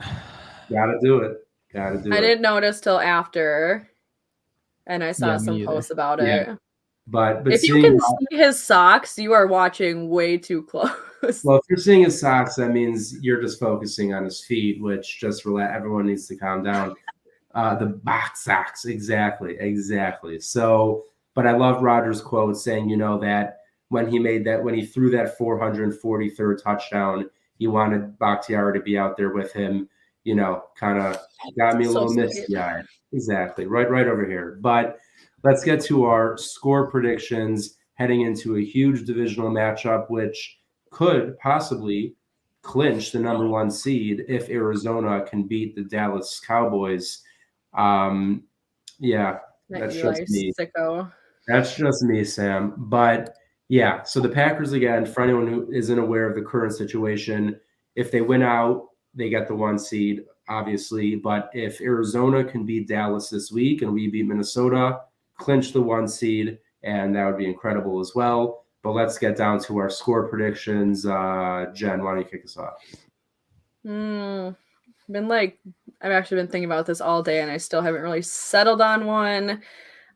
Gotta do it. I didn't notice till after, and I saw some posts about it. But if you can see his socks, you are watching way too close. Well, if you're seeing his socks, that means you're just focusing on his feet, which just everyone needs to calm down. The box socks, exactly. So, but I love Rodgers' quote saying, that when he threw that 443rd touchdown, he wanted Bakhtiari to be out there with him. Kind of got me a little misty-eyed. Exactly, right over here. But let's get to our score predictions heading into a huge divisional matchup, which could possibly clinch the number 1 seed if Arizona can beat the Dallas Cowboys. Yeah, that's just me. Sicko. That's just me, Sam. But yeah, so the Packers, again, for anyone who isn't aware of the current situation, if they win out, they get the 1 seed, obviously. But if Arizona can beat Dallas this week and we beat Minnesota, clinch the 1 seed, and that would be incredible as well. But let's get down to our score predictions. Jen, why don't you kick us off? I've actually been thinking about this all day, and I still haven't really settled on one.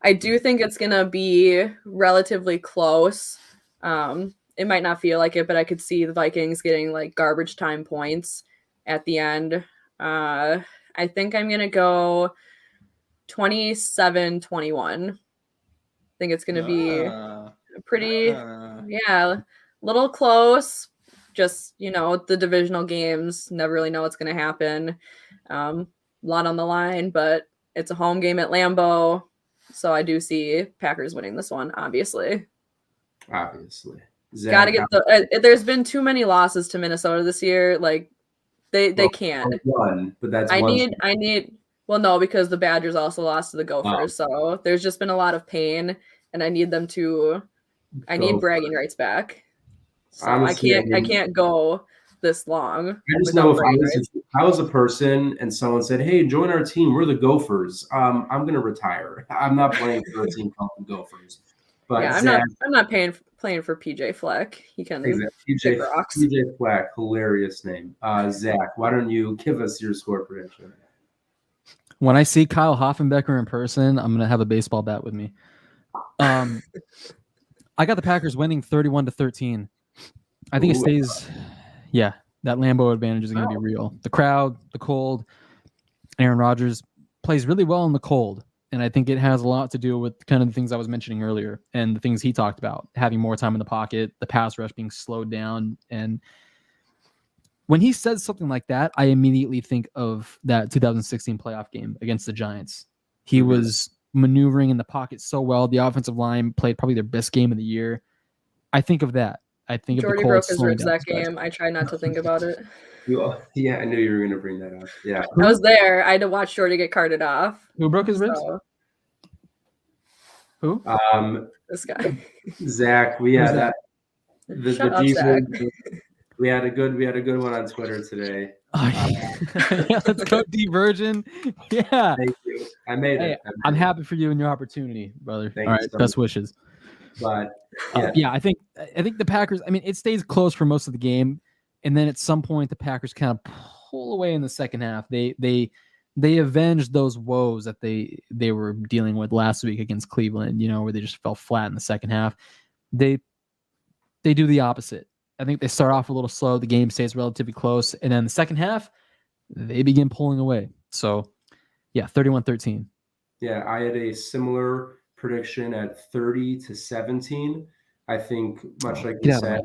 I do think it's gonna be relatively close. It might not feel like it, but I could see the Vikings getting like garbage time points at the end. I think I'm gonna go 27-21. I think it's gonna be pretty, little close. Just, the divisional games, never really know what's going to happen. A lot on the line, but it's a home game at Lambeau. So I do see Packers winning this one, obviously. Zach, Gotta get there's been too many losses to Minnesota this year. Like they can't. One, but that's no, because the Badgers also lost to the Gophers. So there's just been a lot of pain, and I need them to need bragging rights back. So honestly, I can't go this long. I just know if I was a person and someone said, "Hey, join our team. We're the Gophers." I'm going to retire. I'm not playing for a team called the Gophers. But yeah, I'm not playing for PJ Fleck. He can PJ Fleck, hilarious name. Zach, why don't you give us your score prediction? When I see Kyle Hoffenbecker in person, I'm going to have a baseball bat with me. I got the Packers winning 31-13. I think it stays. Yeah, that Lambeau advantage is going to be real. The crowd, the cold. Aaron Rodgers plays really well in the cold, and I think it has a lot to do with kind of the things I was mentioning earlier and the things he talked about, having more time in the pocket, the pass rush being slowed down. And when he says something like that, I immediately think of that 2016 playoff game against the Giants. He was maneuvering in the pocket so well. The offensive line played probably their best game of the year. I think of that. I think Jordy of the broke his ribs that game. I try not to think about it. Yeah, I knew you were going to bring that up. Yeah, I was there. I had to watch Jordy get carted off. Who broke his ribs? Who? This guy. Zach. We had that. Shut up, Zach. We had a good one on Twitter today. Yeah, let's go, D Virgin. Yeah. Thank you. I made it. I'm happy for you and your opportunity, brother. Thank All right, so best wishes. But I think the Packers. I mean, it stays close for most of the game, and then at some point the Packers kind of pull away in the second half. They avenged those woes that they were dealing with last week against Cleveland. Where they just fell flat in the second half. They do the opposite. I think they start off a little slow. The game stays relatively close, and then the second half they begin pulling away. So, yeah, 31-13. Yeah, I had a similar prediction at 30-17. I think, much like you said,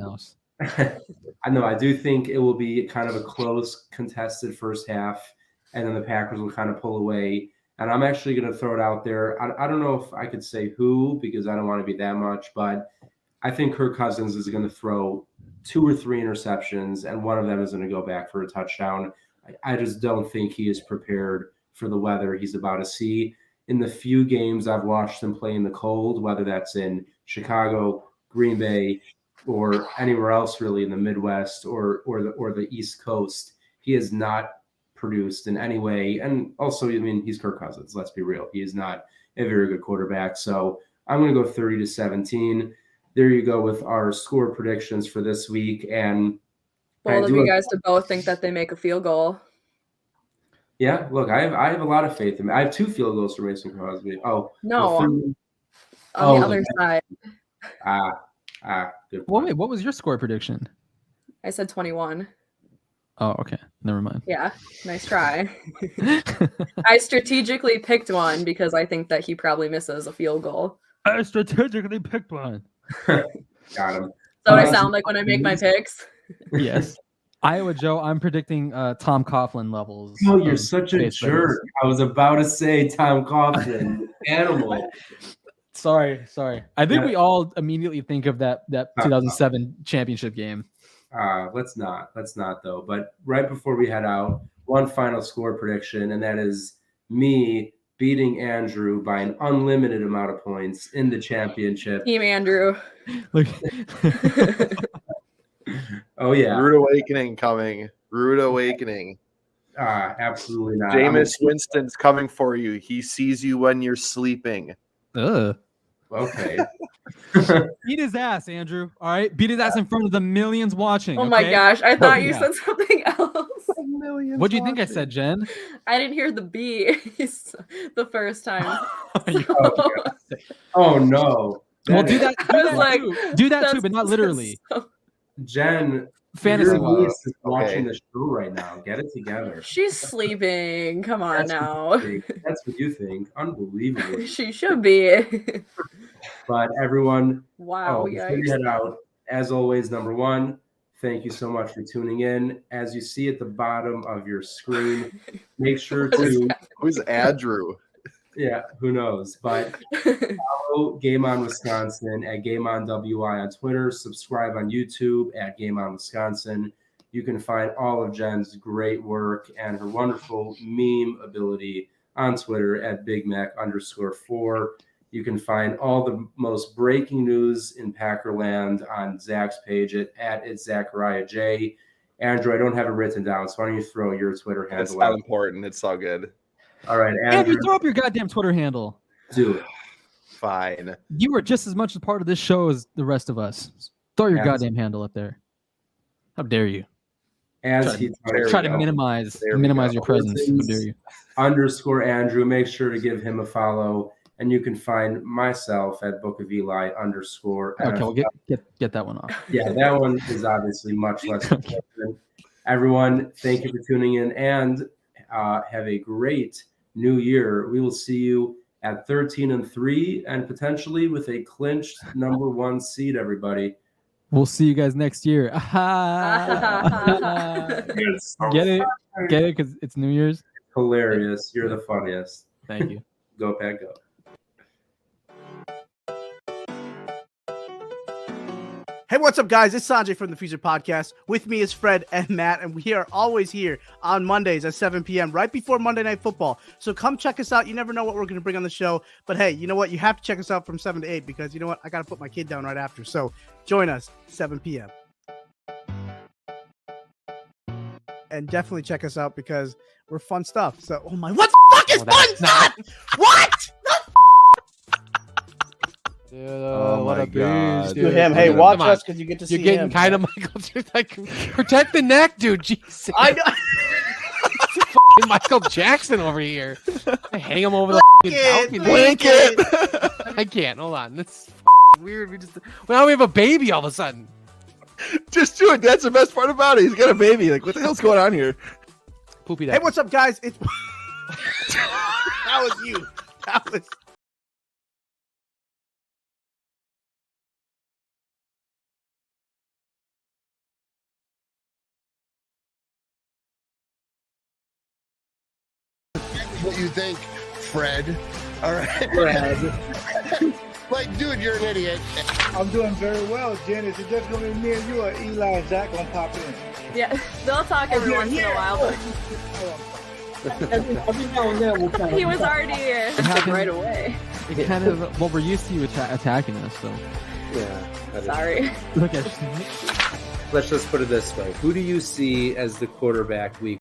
I know I do think it will be kind of a close, contested first half, and then the Packers will kind of pull away. And I'm actually going to throw it out there. I don't know if I could say who, because I don't want to be that much, but I think Kirk Cousins is going to throw 2 or 3 interceptions, and one of them is going to go back for a touchdown. I just don't think he is prepared for the weather he's about to see. In the few games I've watched him play in the cold, whether that's in Chicago, Green Bay, or anywhere else really in the Midwest or the East Coast, he has not produced in any way. And also, I mean, he's Kirk Cousins. Let's be real. He is not a very good quarterback. So I'm going to go 30-17. There you go with our score predictions for this week. And bold of you guys to both think that they make a field goal. Yeah, look, I have a lot of faith in him. I have 2 field goals for Mason Crosby. Oh no, on the other side. Good point. Well, wait, what was your score prediction? I said 21. Oh, okay. Never mind. Yeah, nice try. I strategically picked one because I think that he probably misses a field goal. I strategically picked one. Got him. So I sound like when I make my picks. Yes. Iowa Joe, I'm predicting Tom Coughlin levels. Oh, you're such a jerk. I was about to say Tom Coughlin, animal. Sorry. I think we all immediately think of that 2007 championship game. Let's not though. But right before we head out, one final score prediction, and that is me beating Andrew by an unlimited amount of points in the championship. Team Andrew. Look. Oh yeah. Rude awakening coming. Rude awakening. Absolutely not. Jameis Winston's coming for you. He sees you when you're sleeping. Okay. Beat his ass, Andrew. All right, beat his ass in front of the millions watching. Oh my okay? gosh, I thought you said something else. What do you think I said, Jen? I didn't hear the B the first time. Oh no. Well, do that. I was like, do that too, but not literally. Jen, Fantasy your wise. niece is watching the show right now. Get it together. She's sleeping. Come on That's now. what you think. That's what you think. Unbelievable. She should be. But everyone, Wow. before we head out, as always, number one, thank you so much for tuning in. As you see at the bottom of your screen, make sure to Who's Andrew? Yeah, who knows? But follow Game On Wisconsin at Game On WI on Twitter. Subscribe on YouTube at Game On Wisconsin. You can find all of Jen's great work and her wonderful meme ability on Twitter at BigMac_4. You can find all the most breaking news in Packerland on Zach's page at it's Zachariah J. Andrew, I don't have it written down, so why don't you throw your Twitter handle It's not important. It's all good. All right, Andrew, throw up your goddamn Twitter handle. Do it. Fine. You are just as much a part of this show as the rest of us. Throw your goddamn handle up there. How dare you? Try to minimize your presence. How dare you? _Andrew. Make sure to give him a follow. And you can find myself at Book of Eli _ Okay, we'll get that one off. Yeah, that one is obviously much less important. Everyone, thank you for tuning in and have a great new year. We will see you at 13-3 and potentially with a clinched number 1 seed, everybody. We'll see you guys next year. Get it? Because it's New Year's? Hilarious. You're the funniest. Thank you. Go, Pat, go. Hey, what's up, guys? It's Sanjay from the Future Podcast. With me is Fred and Matt, and we are always here on Mondays at 7 p.m., right before Monday Night Football. So come check us out. You never know what we're going to bring on the show. But hey, you know what? You have to check us out from 7 to 8 because you know what? I got to put my kid down right after. So join us, 7 p.m. And definitely check us out because we're fun stuff. So, oh my, what the fuck is fun stuff? What? Dude, Oh what my a God. beast, Do dude. him. Hey, Come watch on. us because you get to see You're getting him. kind of Michael. Like, protect the neck, dude. Jesus. I know. Michael Jackson over here. I hang him over the balcony. Blanket. I can't. Hold on. That's weird. Now we have a baby all of a sudden. Just do it. That's the best part about it. He's got a baby. Like, what the hell's going on here? Poopy Hey, that. what's up, guys? It's that was you. That was. What you think, Fred? All right. Fred. Like, dude, you're an idiot. I'm doing very well, Jen. Is it just gonna be me and you, or Eli and Zach gonna pop in? Yeah, they'll talk every once in a while, but Every now and then we'll kind of. he was already right away. It kind of, well, we're used to you attacking us, so. Yeah. that is- Sorry. Look at Let's just put it this way. Who do you see as the quarterback week